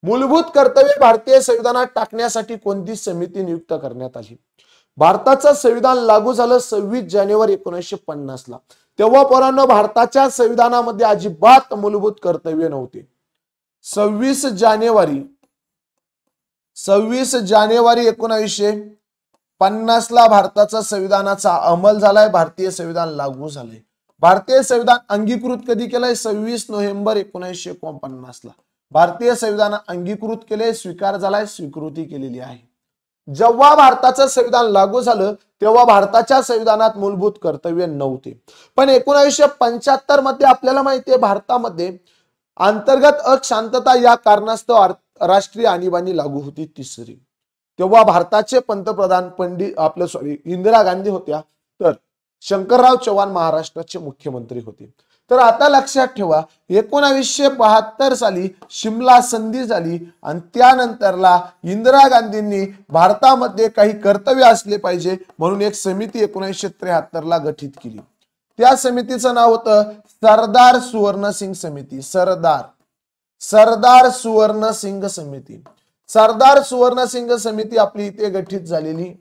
मूलभूत कर्तव्य भारतीय संविधानात टाकण्यासाठी कोणती समिती नियुक्त करण्यात आली. भारताचं संविधान लागू झालं 26 जानेवारी 1950 ला. तेव्हा पोरांनो भारताच्या संविधानामध्ये अजिबात मूलभूत कर्तव्य नव्हते. 26 जानेवारी 1950 ला भारताचा संविधानाचा अंमल झालाय. भारतीय संविधान लागू झालंय. भारतीय संविधान अंगीकृत कधी केलंय 26 नोव्हेंबर 1949 ला भारतीय संविधान अंगीकृत केले. स्वीकार झालाय. स्वीकृती केलेली आहे. जेव्हा भारताचं संविधान लागू झालं तेव्हा भारताच्या संविधानात मूलभूत कर्तव्य नव्हते. पण 1975 मध्ये आपल्याला माहिती आहे भारतामध्ये अंतर्गत अशांतता या कारणास्तव राष्ट्रीय आणीबाणी लागू होती 3री. तेव्हा भारताचे पंतप्रधान इंदिरा गांधी होत्या. तर शंकरराव चव्हाण महाराष्ट्राचे मुख्यमंत्री होते। तर आता लक्षात ठेवा 1972 साली शिमला संधी झाली आणि त्यानंतरला इंदिरा गांधींनी भारतामध्ये काही कर्तव्य असले पाहिजे म्हणून एक समिती 1973 ला गठीत केली। त्या समितीचं नाव होतं सरदार सुवर्णसिंग समिती। सरदार सुवर्णसिंग समिती। सरदार सुवर्णसिंग समिती आपली इथे गठीत झालेली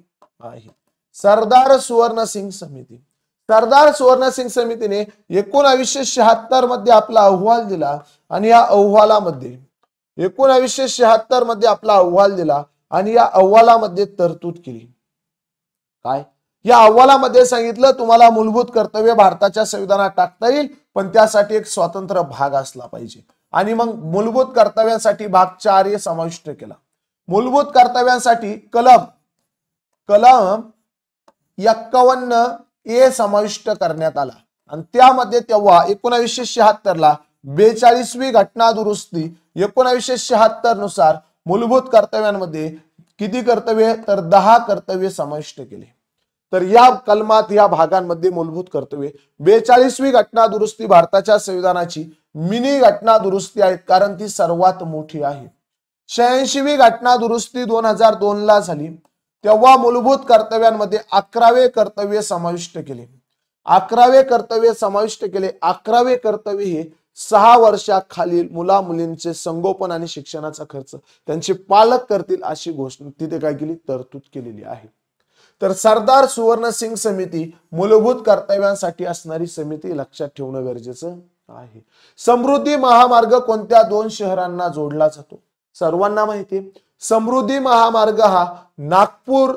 आहे। सरदार सुवर्णसिंग समिती। सरदार सुवर्णसिंग समितीने 1976 मध्ये आपला अहवाल दिला आणि या अहवालामध्ये 1976 मध्ये आपला अहवाल दिला आणि या अहवालामध्ये तरतूद केली। काय? या अहवालामध्ये सांगितलं तुम्हाला मूलभूत कर्तव्य भारताच्या संविधानात टाकता येईल पण त्यासाठी एक स्वतंत्र भाग असला पाहिजे आणि मग मूलभूत कर्तव्यांसाठी भाग 4 समाविष्ट केला। मूलभूत कर्तव्यांसाठी कलम 51 समाविष्ट करण्यात आला आणि त्यामध्ये तेव्हा 1976 ला 42वी घटना दुरुस्ती 1976 नुसार मूलभूत कर्तव्यांमध्ये किती कर्तव्य तर 10 कर्तव्य समाविष्ट केले। तर या कलमात या भागांमध्ये मूलभूत कर्तव्य 42वी घटना दुरुस्ती भारताच्या संविधानाची मिनी घटना दुरुस्ती आहे कारण ती सर्वात मोठी आहे। 86वी घटना दुरुस्ती 2002 ला झाली तेव्हा मूलभूत कर्तव्यांमध्ये 11वे कर्तव्य समाविष्ट केले। 11वे कर्तव्य समाविष्ट केले। 11वे कर्तव्य हे 6 वर्षाखालील मुला मुलींचे संगोपन आणि शिक्षणाचा खर्च त्यांचे पालक करतील अशी घोषणा तिथे काय केली तरतूद केलेली आहे। तर सरदार सुवर्णसिंग समिती मूलभूत कर्तव्यांसाठी असणारी समिती लक्षात ठेवणं गरजेचं आहे। समृद्धी महामार्ग कोणत्या 2 शहरांना जोडला जातो? सर्वांना माहिती आहे समृद्धी महामार्ग हा नागपूर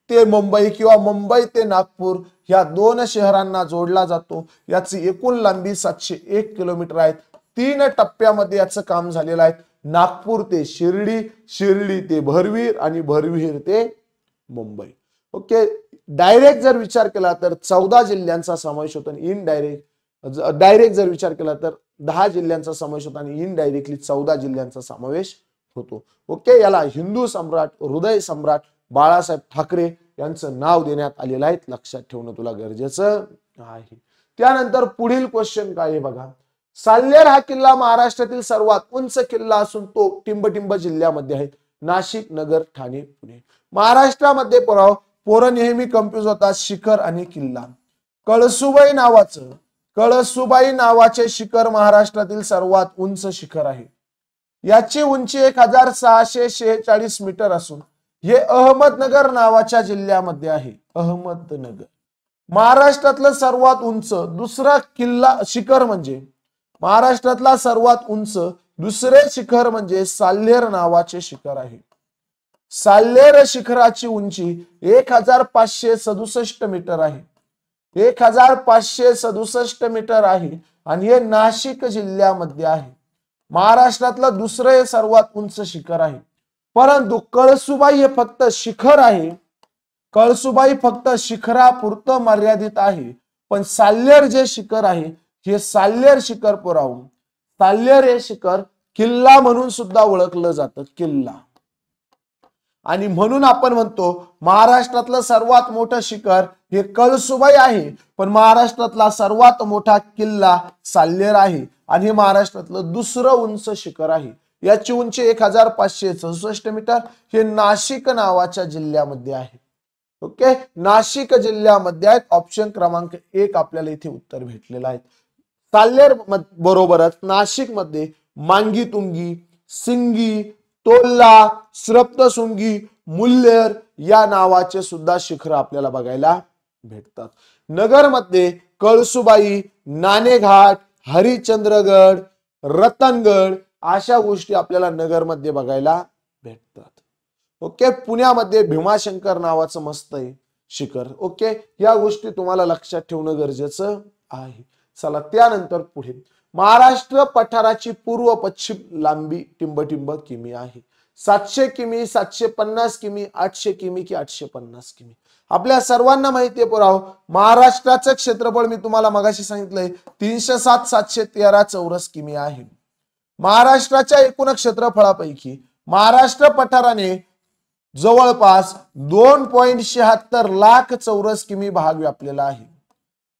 ते मुंबई किंवा मुंबई ते नागपूर या 2 शहरांना जोडला जातो। याची एकूण लांबी 701 किलोमीटर आहे। 3 टप्प्यामध्ये याचं काम झालेलं आहे। नागपूर ते शिर्डी, शिर्डी ते भरवीर आणि भरवीर ते मुंबई। ओके, डायरेक्ट जर विचार केला तर 14 जिल्ह्यांचा समावेश होतो आणि डायरेक्ट जर विचार केला तर 10 जिल्ह्यांचा समावेश होतो आणि इनडायरेक्टली 14 जिल्ह्यांचा समावेश होतो। ओके, याला हिंदू सम्राट हृदय सम्राट बाळासाहेब ठाकरे यांचं नाव देण्यात आलेलं आहे। लक्षात ठेवणं तुला गरजेचं आहे। त्यानंतर पुढील क्वेश्चन काय आहे बघा। साल्हेर हा किल्ला महाराष्ट्रातील सर्वात उंच किल्ला असून तो टिंबटिंब जिल्ह्यामध्ये आहे। नाशिक, नगर, ठाणे, पुणे। महाराष्ट्रामध्ये पोरं नेहमी कन्फ्युज होतात शिखर आणि किल्ला। कळसुबाई नावाचे शिखर महाराष्ट्रातील सर्वात उंच शिखर आहे। याची उंची 1646 मीटर असून हे अहमदनगर नावाच्या जिल्ह्यामध्ये आहे। अहमदनगर। महाराष्ट्रातलं सर्वात उंच दुसरा किल्ला शिखर म्हणजे महाराष्ट्रातला सर्वात उंच दुसरे शिखर म्हणजे साल्हेर नावाचे शिखर आहे। साल्हेर शिखराची उंची 1567 मीटर आहे। 1567 मीटर आहे आणि हे नाशिक जिल्ह्यामध्ये आहे। महाराष्ट्रातलं दुसरे सर्वात उंच शिखर आहे। परंतु कळसुबाई हे फक्त शिखर आहे। कळसुबाई फक्त शिखरापुरतं मर्यादित आहे पण साल्हेर जे शिखर आहे हे साल्हेर शिखर पुरावून साल्हेर हे शिखर किल्ला म्हणून सुद्धा ओळखलं जातं। किल्ला आणि म्हणून आपण म्हणतो महाराष्ट्रातलं सर्वात मोठं शिखर हे कळसुबाई आहे पण महाराष्ट्रातला सर्वात मोठा किल्ला साल्हेर आहे आणि हे महाराष्ट्रातलं दुसरं उंच शिखर आहे। याची उंची 1567 मीटर। हे नाशिक नावाच्या जिल्ह्यामध्ये आहे। ओके, नाशिक जिल्ह्यामध्ये आहे। ऑप्शन क्रमांक 1 आपल्याला इथे उत्तर भेटलेलं आहे। साल्हेर बरोबरच नाशिक मध्ये मांगीतुंगी, सिंगी, तोल्ला, सप्तशृंगी, मुल्हेर या नावाचे सुद्धा शिखर आपल्याला बघायला भेटतात। नगर मध्ये कळसुबाई, नाणेघाट, हरिश्चंद्रगड, रतनगड अशा गोष्टी आपल्याला नगर मध्ये बघायला भेटतात। ओके, पुण्यामध्ये भीमाशंकर नावाचं मस्त आहे शिखर। ओके, या गोष्टी तुम्हाला लक्षात ठेवणं गरजेचं आहे। चला त्यानंतर पुढे महाराष्ट्र पठाराची पूर्व पश्चिम लांबी टिंबटिंब किमी आहे। 700 किमी, 750 किमी, 800 किमी की 850 किमी। आपल्या सर्वांना माहिती आहे पुराव महाराष्ट्राचं क्षेत्रफळ मी तुम्हाला मगाशी सांगितलंय 307 713 चौरस किमी आहे। महाराष्ट्राच्या एकूण क्षेत्रफळापैकी महाराष्ट्र पठाराने जवळपास 2.76 लाख चौरस किमी भाग व्यापलेला आहे।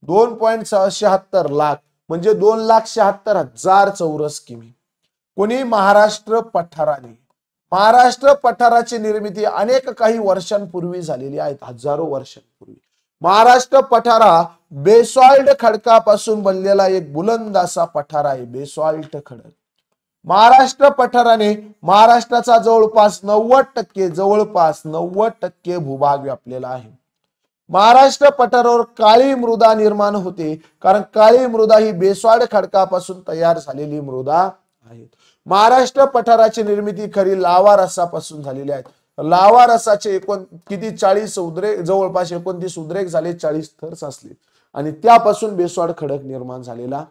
2.76 लाख म्हणजे 2,76,000 चौरस किमी कोणी महाराष्ट्र पठाराने. महाराष्ट्र पठाराची निर्मिती अनेक काही वर्षांपूर्वी झालेली आहे, हजारो वर्षांपूर्वी. महाराष्ट्र पठार हा बेसॉल्ट खडकापासून बनलेला एक बुलंद असा पठार आहे, बेसॉल्ट खडक. महाराष्ट्र पठाराने महाराष्ट्राचा जवळपास 90% भूभाग व्यापलेला आहे. महाराष्ट्र पठारावर काळी मृदा निर्माण होते, कारण काळी मृदा ही बेसॉल्ट खडकापासून तयार झालेली मृदा आहे. महाराष्ट्र पठाराची निर्मिती खरी लावा रसापासून झालेली आहे. लावा रसाचे किती 40 उद्रेक, जवळपास 29 उद्रेक झाले, 40 थर असले आणि त्यापासून बेसॉल्ट खडक निर्माण झालेला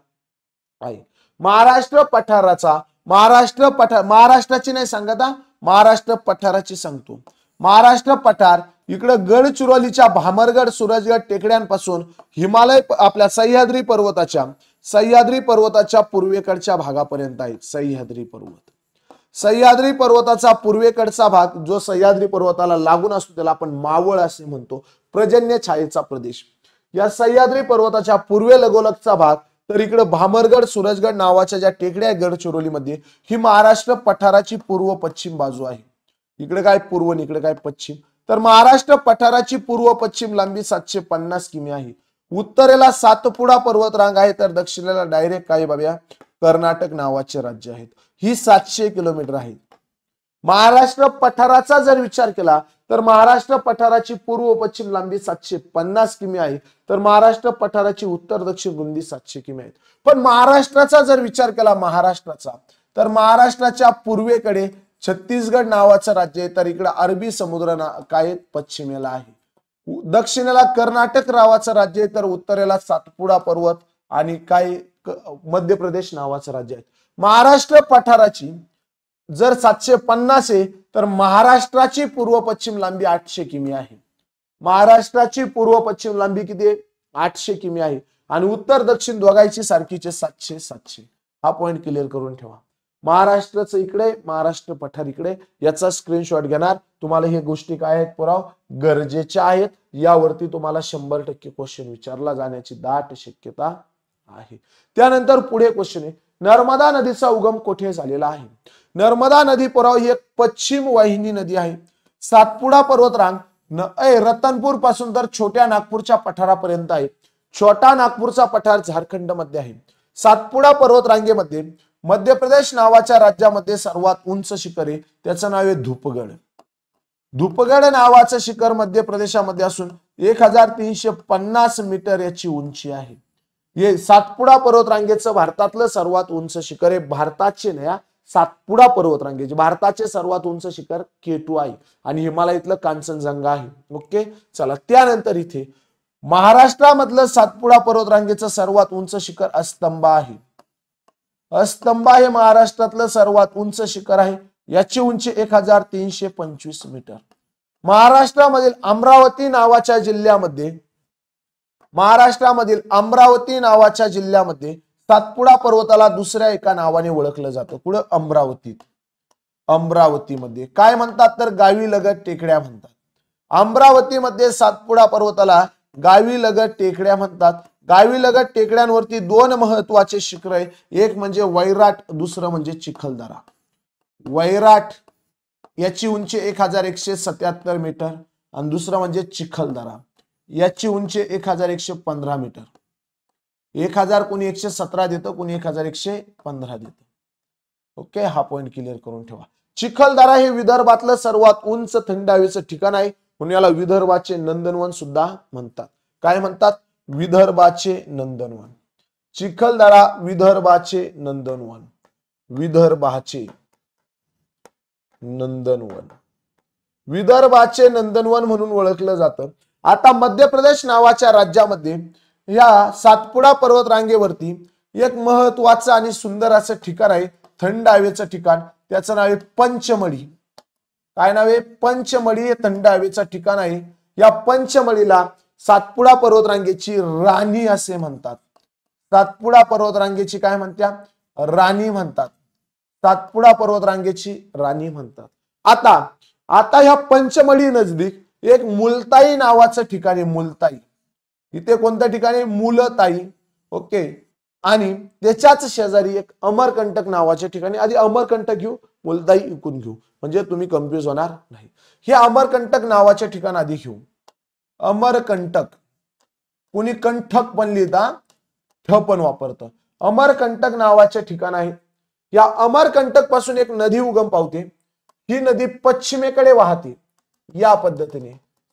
आहे. महाराष्ट्र पठाराचा महाराष्ट्राची नाही सांगत, महाराष्ट्र पठाराची सांगतो. महाराष्ट्र पठार इकडे गडचिरोलीच्या भामरगड सूरजगड टेकड्यांपासून हिमालय आपल्या सह्याद्री पर्वताच्या पूर्वेकडच्या भागापर्यंत आहे. सह्याद्री पर्वताचा पूर्वेकडचा भाग जो सह्याद्री पर्वताला लागून असतो त्याला आपण मावळ असे म्हणतो, पर्जन्य छायेचा प्रदेश. या सह्याद्री पर्वताच्या पूर्वे लगोलगचा भाग, तर इकडे भामरगड सूरजगड नावाच्या ज्या टेकड्या आहे गडचिरोलीमध्ये, ही महाराष्ट्र पठाराची पूर्व पश्चिम बाजू आहे. इकडे काय पूर्व आणि इकडे काय पश्चिम. तर महाराष्ट्र पठाराची पूर्व पश्चिम लांबी 750 किमी आहे. उत्तरेला सातपुडा पर्वतरांग आहे, तर दक्षिणेला डायरेक्ट काय बाब्या कर्नाटक नावाचे राज्य आहेत. ही 700 किलोमीटर आहे. महाराष्ट्र पठाराचा जर विचार केला तर महाराष्ट्र पठाराची पूर्व पश्चिम लांबी 750 किमी आहे, तर महाराष्ट्र पठाराची उत्तर दक्षिण रुंदी 700 किमी आहे. पण महाराष्ट्राचा जर विचार केला महाराष्ट्राचा, तर महाराष्ट्राच्या पूर्वेकडे छत्तीसगड नावाचं राज्य आहे, तर इकडे अरबी समुद्र काय पश्चिमेला आहे. दक्षिणेला कर्नाटक नावाचं राज्य आहे, तर उत्तरेला सातपुडा पर्वत आणि काय मध्य प्रदेश नावाचं राज्य आहे. महाराष्ट्र पठाराची जर 750 आहे, तर महाराष्ट्राची पूर्व पश्चिम लांबी 800 किमी आहे. महाराष्ट्राची पूर्व पश्चिम लांबी किती आहे? 800 किमी आहे. आणि उत्तर दक्षिण दोघांची सारखीचे 700. हा पॉइंट क्लिअर करून ठेवा. महाराष्ट्राचं इकडे, महाराष्ट्र पठार इकडे, याचा स्क्रीनशॉट घेणार. तुम्हाला हे गोष्टी काय आहेत पुराव गरजेच्या आहेत. यावरती तुम्हाला 100% क्वेश्चन विचारला जाण्याची दाट शक्यता आहे. त्यानंतर पुढे क्वेश्चन आहे, नर्मदा नदीचा उगम कुठे झालेला आहे? नर्मदा नदी पुराव ही एक पश्चिम वाहिनी नदी आहे. सातपुडा पर्वतरांग रतनपूर पासून तर छोट्या नागपूरच्या पठारापर्यंत आहे. छोटा नागपूरचा पठार झारखंड मध्ये आहे. सातपुडा पर्वतरांगेमध्ये मध्य प्रदेश नावाच्या राज्यामध्ये सर्वात उंच शिखर आहे, त्याचं नाव आहे धूपगड. धूपगड नावाचं शिखर मध्य प्रदेशामध्ये असून 1350 मीटर याची उंची आहे. हे सातपुडा पर्वतरांगेचं भारतातलं सर्वात उंच शिखर आहे. भारताचे नया सातपुडा पर्वतरांगेचे भारताचे सर्वात उंच शिखर K2 आहे आणि हिमालयातलं कांचनजंगा आहे. ओके, चला त्यानंतर इथे महाराष्ट्रामधलं सातपुडा पर्वतरांगेचं सर्वात उंच शिखर अस्तंबा आहे. अस्तंबा हे महाराष्ट्रातलं सर्वात उंच शिखर आहे. याची उंची 1325 मीटर. महाराष्ट्रामधील अमरावती नावाच्या जिल्ह्यामध्ये सातपुडा पर्वताला दुसऱ्या एका नावाने ओळखलं जातं. कुठं? अमरावतीमध्ये काय म्हणतात तर गावी लगत टेकड्या म्हणतात. अमरावतीमध्ये सातपुडा पर्वताला गावी लगत टेकड्या म्हणतात. गावी लगत टेकड्यांवरती दोन महत्वाचे शिखर आहे, एक म्हणजे वैराट, दुसरं म्हणजे चिखलदरा. वैराट याची उंची 1177 मीटर आणि दुसरं म्हणजे चिखलदरा याची उंची 1115 मीटर. 1000 कोणी 117 देतं, कोणी 1115 देतं. ओके, हा पॉइंट क्लिअर करून ठेवा. चिखलदरा हे विदर्भातलं सर्वात उंच थंड हवेचं ठिकाण आहे, म्हणून याला विदर्भाचे नंदनवन सुद्धा म्हणतात. काय म्हणतात? विदर्भाचे नंदनवन. चिखलदरा विदर्भाचे नंदनवन. विदर्भाचे नंदनवन म्हणून ओळखलं जातं. आता मध्य प्रदेश नावाच्या राज्यामध्ये या सातपुडा पर्वत रांगेवरती एक महत्वाचं आणि सुंदर असं ठिकाण आहे, थंड हवेचं ठिकाण. त्याचं नाव आहे पंचमढी. काय नाव आहे? पंचमढी हे थंड हवेचं ठिकाण आहे. या पंचमढीला सातपुडा पर्वतरांगेची राणी असे म्हणतात. सातपुडा पर्वतरांगेची काय म्हणतात? राणी म्हणतात. सातपुडा पर्वतरांगेची राणी म्हणतात. आता ह्या पंचमढी नजदीक एक मुलताई नावाचं ठिकाण आहे. इथे कोणत्या ठिकाणी मुलताई. ओके, आणि त्याच्याच शेजारी एक अमरकंटक नावाच्या ठिकाणी, आधी अमरकंटक घेऊ, मुलताई इकून घेऊ, म्हणजे तुम्ही कन्फ्युज होणार नाही. हे अमरकंटक नावाच्या ठिकाण आधी घेऊ. अमरकंटक, कुणी कंठक पण लिहिता, ठ पण वापरतं. अमरकंटक नावाचे ठिकाण आहे. या अमरकंटक पासून एक नदी उगम पावते. ही नदी पश्चिमेकडे वाहते. या पद्धतीने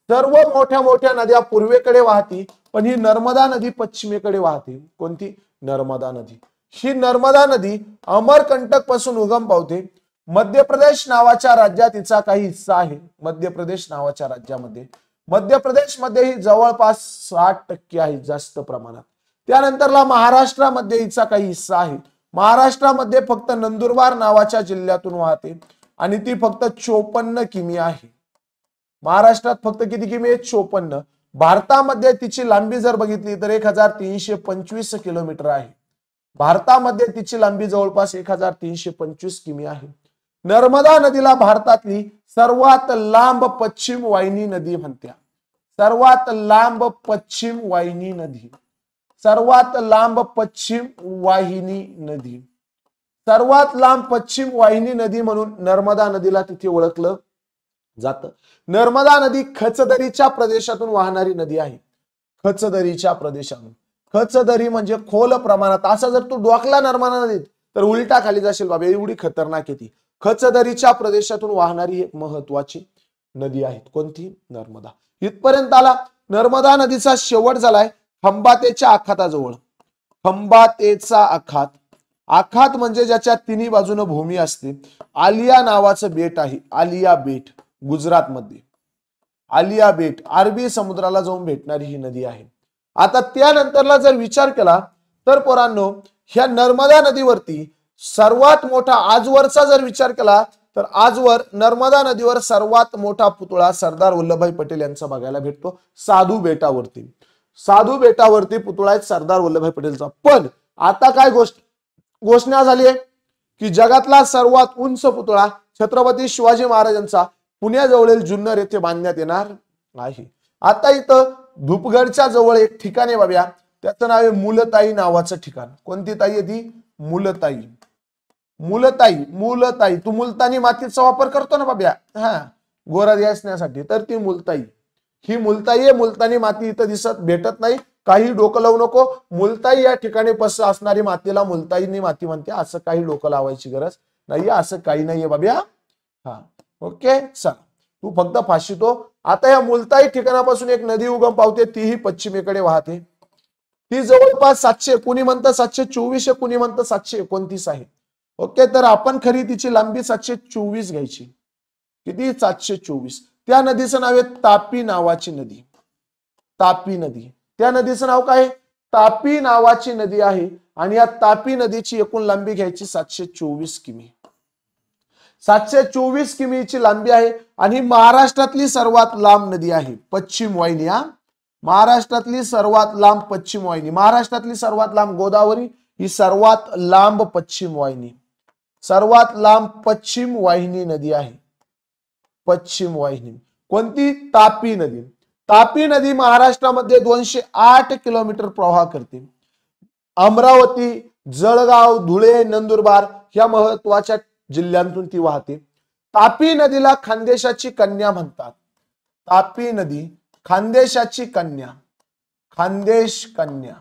सर्व मोठ्या मोठ्या नद्या पूर्वेकडे वाहती, पण ही नर्मदा नदी पश्चिमेकडे वाहते. कोणती? नर्मदा नदी. ही नर्मदा नदी अमरकंटक पासून उगम पावते. मध्य प्रदेश नावाच्या राज्यात हिचा काही हिस्सा आहे. मध्य प्रदेश नावाच्या राज्यामध्ये, मध्य प्रदेश मध्ये ही जवळपास 60% आहे, जास्त प्रमाणात. त्यानंतरला महाराष्ट्रामध्ये हिचा काही हिस्सा आहे. महाराष्ट्रामध्ये फक्त नंदुरबार नावाच्या जिल्ह्यातून वाहते आणि ती फक्त 54 किमी आहे. महाराष्ट्रात फक्त किती किमी आहे? 54. भारतामध्ये तिची लांबी जर बघितली तर 1325 किलोमीटर आहे. भारतामध्ये तिची लांबी जवळपास 1325 किमी आहे. नर्मदा नदीला भारतातली सर्वात लांब पश्चिम वाहिनी नदी म्हणतात. सर्वात लांब पश्चिम वाहिनी नदी, सर्वात लांब पश्चिम वाहिनी नदी, सर्वात लांब पश्चिम वाहिनी नदी म्हणून नर्मदा नदीला तिथे ओळखलं जातं. नर्मदा नदी खचदरीच्या प्रदेशातून वाहणारी नदी आहे. खचदरीच्या प्रदेशातून. खचदरी म्हणजे खोल प्रमाणात. असा जर तू डोकला नर्मदा नदीत तर उलटा खाली जाशील बाबा, एवढी खतरनाक आहे ती. खचदरीच्या प्रदेशातून वाहणारी एक महत्वाची नदी आहे. कोणती? नर्मदा. इथपर्यंत आला. नर्मदा नदीचा शेवट झालाय खंबातेच्या आखाताजवळ. खंबातेचा आखात. आखात म्हणजे ज्याच्या तिन्ही बाजूने भूमी असते. आलिया नावाचं बेट आहे. आलिया बेट गुजरात मध्ये. आलिया बेट अरबी समुद्राला जाऊन भेटणारी ही नदी आहे. आता त्यानंतरला जर विचार केला तर पोरांनो, ह्या नर्मदा नदीवरती सर्वात मोठा, आजवरचा जर विचार केला तर आजवर नर्मदा नदीवर सर्वात मोठा पुतळा सरदार वल्लभभाई पटेल यांचा बघायला भेटतो. साधू बेटावरती. साधू बेटावरती पुतळा आहे सरदार वल्लभभाई पटेलचा. पण आता काय घोषणा झाली आहे की जगातला सर्वात उंच पुतळा छत्रपती शिवाजी महाराजांचा पुण्याजवळील जुन्नर येथे बांधण्यात येणार आहे. आता इथं धुपगडच्या जवळ एक ठिकाण आहे बाब्या, त्याचं नाव आहे मुलताई नावाचं ठिकाण. कोणती ताई आहे ती? मुलताई. मुलताई. मुलताई. तू मुलतानी मातीचा वापर करतो ना बाब्या, हा, गोरा दिसण्यासाठी, तर ती मुलताई. ही मुलताई आहे. मुलतानी माती इथं दिसत भेटत नाही. काही डोकं लावू नको. मुलताई या ठिकाणी असणारी मातीला मुलताईनी माती म्हणते. असं काही डोकं लावायची गरज नाहीये. असं काही नाहीये बाब्या. हा, ओके, चल तू फक्त फाशीतो. आता या मुलताई ठिकाणापासून एक नदी उगम पावते. तीही पश्चिमेकडे वाहते. ती जवळपास 700, कुणी म्हणतं 724, कुणी म्हणतं 729 आहे. ओके, तर आपण खरी तिची लांबी 724 घ्यायची. किती? 724. त्या नदीचं नाव आहे तापी नावाची नदी. तापी नदी. त्या नदीचं नाव काय? तापी नावाची नदी आहे. आणि या तापी नदीची एकूण लांबी घ्यायची 724 किमी. 724 किमीची लांबी आहे आणि महाराष्ट्रातली सर्वात लांब नदी आहे. पश्चिम वाहिनी. हा, महाराष्ट्रातली सर्वात लांब पश्चिम वाहिनी. महाराष्ट्रातली सर्वात लांब गोदावरी, ही सर्वात लांब पश्चिम वाहिनी. सर्वात लांब पश्चिम वाहिनी नदी आहे. पश्चिम वाहिनी कोणती? तापी नदी. तापी नदी महाराष्ट्रामध्ये 208 किलोमीटर प्रवाह करते. अमरावती, जळगाव, धुळे, नंदुरबार ह्या महत्वाच्या जिल्ह्यांतून ती वाहते. तापी नदीला खानदेशाची कन्या म्हणतात. तापी नदी खानदेशाची कन्या. खानदेश कन्या.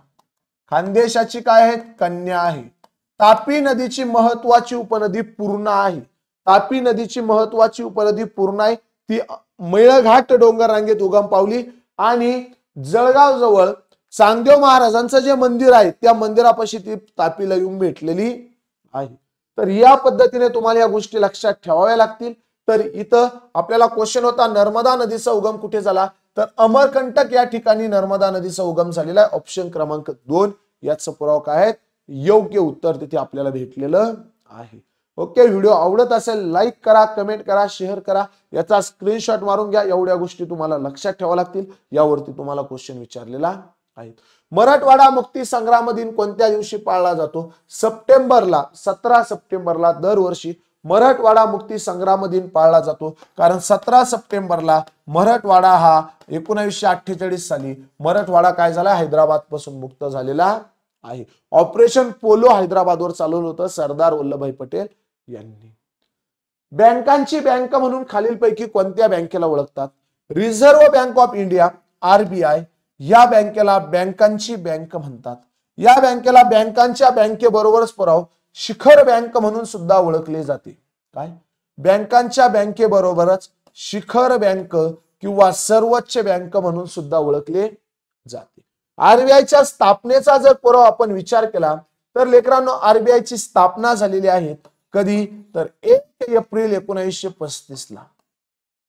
खानदेशाची काय आहे? कन्या आहे. तापी नदीची महत्वाची उपनदी पूर्णा आहे. तापी नदीची महत्वाची उपनदी पूर्णा आहे. ती मेळघाट डोंगर रांगेत उगम पावली आणि जळगाव जवळ चांगदेव महाराजांचं जे मंदिर आहे त्या मंदिरापाशी ती तापीला येऊन भेटलेली आहे. तर या पद्धतीने तुम्हाला या गोष्टी लक्षात ठेवाव्या लागतील. तर इथं आपल्याला क्वेश्चन होता नर्मदा नदीचा उगम कुठे झाला, तर अमरकंटक या ठिकाणी नर्मदा नदीचा उगम झालेला आहे. ऑप्शन क्रमांक 2 याचा पुरावा काय आहे? योग्य उत्तर तिथे आपल्याला भेटलेलं आहे. ओके, व्हिडिओ आवडत असेल लाईक करा, कमेंट करा, शेअर करा, याचा स्क्रीनशॉट मारून घ्या. एवढ्या गोष्टी तुम्हाला लक्षात ठेवाव्या लागतील. यावरती तुम्हाला क्वेश्चन विचारलेला आहे. मराठवाडा मुक्ती संग्राम दिन कोणत्या दिवशी पाळला जातो? सप्टेंबरला, 17 सप्टेंबरला दरवर्षी मराठवाडा मुक्ती संग्राम दिन पाळला जातो? कारण 17 सप्टेंबरला मराठवाडा हा 1948 साली मराठवाडा काय झाला, हैदराबाद पासून मुक्त झालेला आहे. ऑपरेशन पोलो हैदराबादवर चालवलं होतं सरदार वल्लभभाई पटेल यांनी. बँकांची बँक म्हणून खालीलपैकी कोणत्या बँकेला ओळखतात? Reserve bank of India RBI या बँकेला बँकांची बँक म्हणतात. या बँकेला बँकांच्या बँकेबरोबरच पुराव शिखर बँक म्हणून सुद्धा ओळखले जाते. काय? बँकांच्या बँकेबरोबरच शिखर बँक किंवा सर्वोच्च बँक म्हणून सुद्धा ओळखले जाते. RBIच्या स्थापनेचा जर पुरावा आपण विचार केला तर लेकरांनो RBI ची स्थापना झालेली आहे कधी? तर 1 एप्रिल 1935 ला.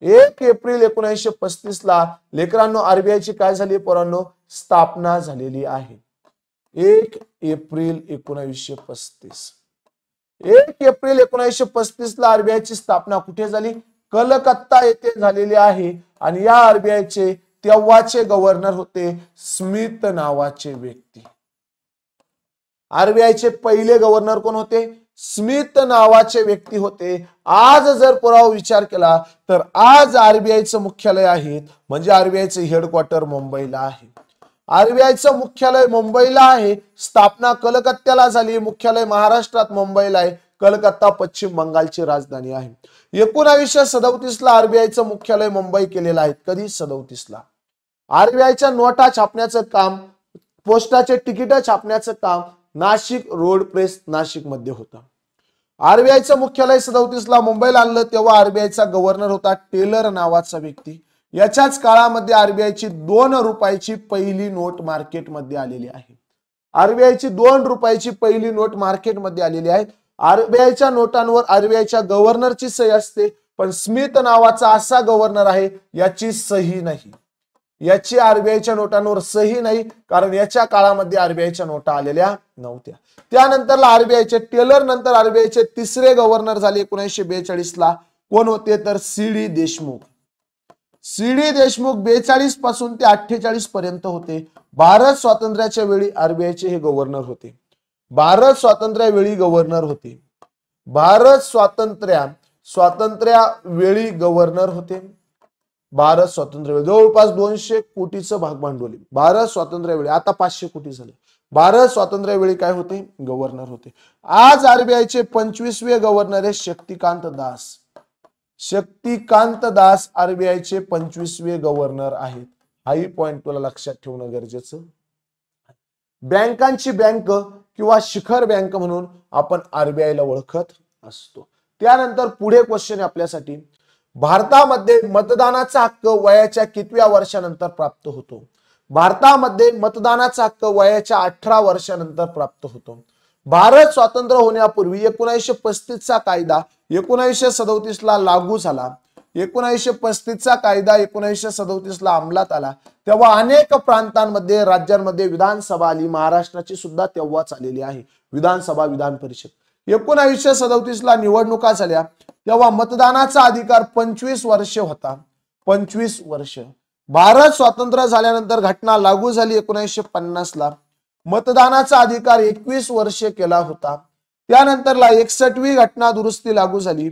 1 एप्रिल 1935 ला लेकरांनो RBI ची काय झाली पोरांनो? स्थापना झालेली आहे. 1 एप्रिल 1935. 1 एप्रिल 1935 ला RBI ची स्थापना कुठे झाली? कलकत्ता येथे झालेली आहे. आणि या RBI चे तेव्हाचे गव्हर्नर होते स्मिथ नावाचे व्यक्ती. RBI चे पहिले गव्हर्नर कोण होते? स्मिथ नावाचे व्यक्ती होते. आज जर पुरावा विचार केला तर आज RBI चं मुख्यालय आहे, म्हणजे RBI चे हेडक्वार्टर मुंबईला आहे. RBI चं मुख्यालय मुंबईला आहे. स्थापना कलकत्त्याला झाली. मुख्यालय महाराष्ट्रात मुंबईला आहे. कलकत्ता पश्चिम बंगालची राजधानी आहे. 1937 ला RBI चं मुख्यालय मुंबई केलेलं आहे. कधी? 37 ला. RBI च्या नोटा छापण्याचं काम, पोस्टाचे तिकीट छापण्याचं काम नाशिक रोड प्रेस नाशिक मध्ये होतं. RBI चं मुख्यालय 37 ला मुंबईला आणलं तेव्हा RBI चा गव्हर्नर होता टेलर नावाचा व्यक्ती. याच्याच काळामध्ये RBI ची 2 रुपयाची पहिली नोट मार्केटमध्ये आलेली आहे. RBI ची 2 रुपयाची पहिली नोट मार्केटमध्ये आलेली आहे. RBI च्या नोटांवर RBI च्या गव्हर्नरची सही असते, पण स्मिथ नावाचा असा गव्हर्नर आहे याची सही नाही. याची RBI च्या नोटांवर सही नाही, कारण याच्या काळामध्ये RBI च्या नोटा आलेल्या नव्हत्या. त्यानंतरला RBI चे टेलर नंतर RBI चे तिसरे गव्हर्नर झाले 1942 ला. कोण होते? तर CD देशमुख. CD देशमुख 42 पासून ते 48 पर्यंत होते. भारत स्वातंत्र्याच्या वेळी RBI चे हे गव्हर्नर होते. भारत स्वातंत्र्यावेळी गव्हर्नर होते. भारत स्वातंत्र्यावेळी गव्हर्नर होते. भारत स्वातंत्र्य जवळपास 200 कोटीचं भाग भांडवल. भारत स्वातंत्र्यावेळी आता 500 कोटी झाले. भारत स्वातंत्र्यावेळी काय होते? गव्हर्नर होते. आज RBI चे 25वे गव्हर्नर आहे शक्तिकांत दास. शक्तिकांत दास RBI चे 25वे गव्हर्नर आहेत. हाही पॉइंट तुला लक्षात ठेवणं गरजेचं. बँकांची बँक किंवा शिखर बँक म्हणून आपण RBI ला ओळखत असतो. त्यानंतर पुढे क्वेश्चन आपल्यासाठी, भारतामध्ये मतदानाचा हक्क वयाच्या कितव्या वर्षानंतर प्राप्त होतो? भारतामध्ये मतदानाचा हक्क वयाच्या 18 वर्षानंतर प्राप्त होतो. भारत स्वतंत्र होण्यापूर्वी 1935 चा कायदा 1937 ला लागू झाला. 1935 चा कायदा 1937 ला अंमलात आला. तेव्हा अनेक प्रांतांमध्ये राज्यांमध्ये विधानसभा आली. महाराष्ट्राची सुद्धा तेव्हाच आलेली आहे विधानसभा, विधान परिषद. 1937 ला निवडणुका झाल्या तेव्हा मतदानाचा अधिकार 25 वर्ष होता. 25 वर्ष. भारत स्वतंत्र झाल्यानंतर घटना लागू झाली 1950 ला. मतदानाचा अधिकार 21 वर्ष केला होता. त्यानंतरला 61वी घटना दुरुस्ती लागू झाली.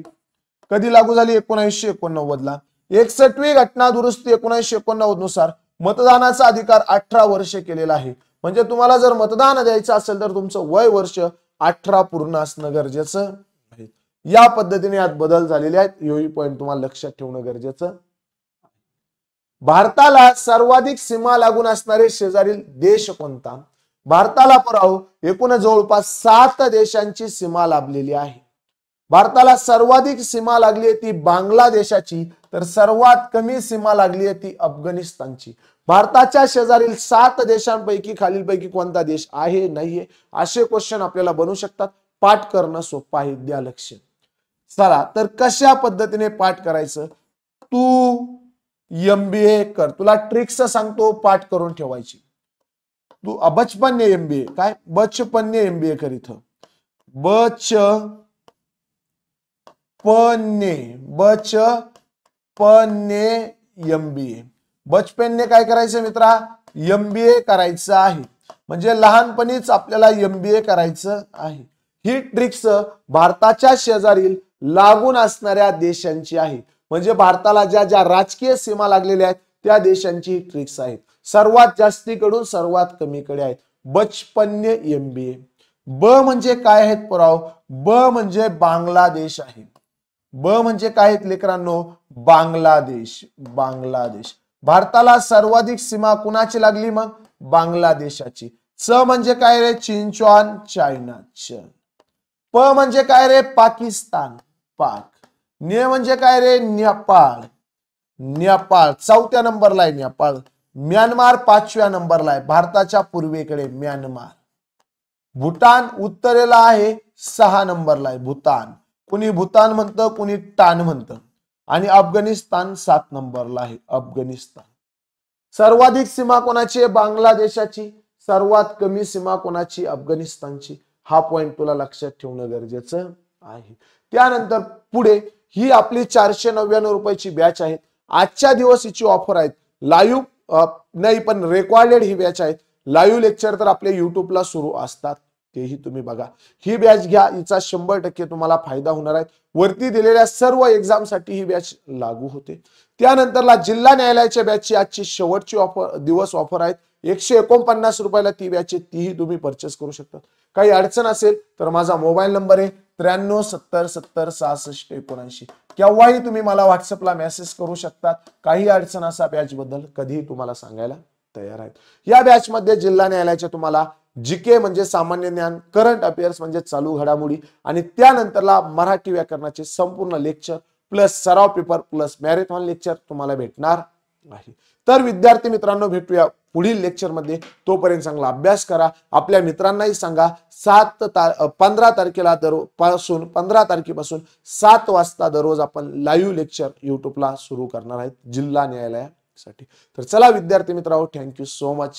कधी लागू झाली? 1989 ला. 61वी घटना दुरुस्ती 1989 नुसार मतदानाचा अधिकार 18 वर्ष केलेला आहे. म्हणजे तुम्हाला जर मतदान द्यायचं असेल तर तुमचं वय वर्ष 18 पूर्ण असणं गरजेचं आहे. या पद्धतीने यात बदल झालेले आहेत. हे पॉइंट तुम्हाला लक्षात ठेवणं गरजेचं. भारताला सर्वाधिक सीमा लागून असणारे शेजारील देश कोणता? भारताला पुराव एकूण जवळपास 7 देशांची सीमा लाभलेली आहे. भारताला सर्वाधिक सीमा लागली आहे ती बांगलादेशाची, तर सर्वात कमी सीमा लागली आहे ती अफगाणिस्तानची. भारताच्या शेजारील 7 देशांपैकी खालीलपैकी कोणता देश आहे नाहीये असे क्वेश्चन आपल्याला बनू शकतात. पाठ करणं सोपं आहे, द्या लक्ष. चला तर कशा पद्धतीने पाठ करायचं? तू MBA कर, तुला ट्रिक्स सांगतो, पाठ करून ठेवायची. तू बचपन्य MBA, काय बचपन्य MBA कर. इथं बचपन्य MBA. बचपन्य काय करायचं मित्रा? MBA करायचं आहे. म्हणजे लहानपणीच आपल्याला MBA करायचं आहे. ही ट्रिक्स भारताच्या शेजारील लागून असणाऱ्या देशांची आहे. म्हणजे भारताला ज्या ज्या राजकीय सीमा लागलेल्या आहेत त्या देशांची ही ट्रिक्स आहेत. सर्वात जास्तीकडून सर्वात कमीकडे आहेत. 55 MBA. ब म्हणजे काय आहेत पुराव? ब म्हणजे बांगलादेश आहे. ब म्हणजे काय आहेत लेकरांनो? बांगलादेश. बांगलादेश. भारताला सर्वाधिक सीमा कुणाची लागली मग? बांगलादेशाची. च म्हणजे काय रे? चिंचॉन, चायना. प म्हणजे काय रे? पाकिस्तान, पाक. ने म्हणजे काय रे? नेपाळ, नेपाळ. 4थ्या नंबरला आहे नेपाळ. म्यानमार 5व्या नंबरला आहे, भारताच्या पूर्वेकडे म्यानमार. भूटान उत्तरेला आहे, 6 नंबरला आहे भूतान. कुणी भूतान म्हणतं, कुणी टान म्हणतं. आणि अफगाणिस्तान 7 नंबरला आहे, अफगाणिस्तान. सर्वाधिक सीमा कोणाची आहे? बांगलादेशाची. सर्वात कमी सीमा कोणाची? अफगाणिस्तानची. हा पॉइंट तुला लक्षात ठेवणं गरजेचं आहे. त्यानंतर पुढे ही आपली 499 रुपयाची बॅच आहे. आजच्या दिवस हिची ऑफर आहेत. लाईव्ह नाही पण रेकॉर्डेड ही बॅच आहेत. लाईव्ह लेक्चर तर आपल्या युट्यूबला सुरू असतात, तेही तुम्ही बघा. ही बॅच घ्या, हिचा 100% तुम्हाला फायदा होणार आहे. वरती दिलेल्या सर्व एक्झाम साठी ही बॅच लागू होते. त्यानंतरला जिल्हा न्यायालयाच्या बॅचची आजची शेवटची दिवस ऑफर आहेत. 149 रुपयाला ती बॅच आहे, तीही तुम्ही परचेस करू शकता. काही अडचण असेल तर माझा मोबाईल नंबर आहे 93 70 70 66 79. केव्हाही तुम्ही मला व्हॉट्सअपला मेसेज करू शकता. काही अडचण असा बॅच बद्दल कधीही तुम्हाला सांगायला तयार आहेत. या बॅच मध्ये जिल्हा न्यायालयाच्या तुम्हाला जीके म्हणजे सामान्य ज्ञान, करंट अफेअर्स म्हणजे चालू घडामोडी आणि त्यानंतरला मराठी व्याकरणाचे संपूर्ण लेक्चर प्लस सराव पेपर प्लस मॅरेथॉन लेक्चर तुम्हाला भेटणार आहे. तर विद्यार्थी मित्रांनो, भेटूया पुढील लेक्चर मध्ये. तोपर्यंत चांगला अभ्यास करा. आपल्या मित्रांनाही सांगा. 15 तारखेला पासून 15 तारखेपासून 7 वाजता दररोज आपण लाईव्ह लेक्चर युट्यूबला सुरू करणार आहेत जिल्हा न्यायालयासाठी. तर चला विद्यार्थी मित्रांनो, थँक्यू सो मच.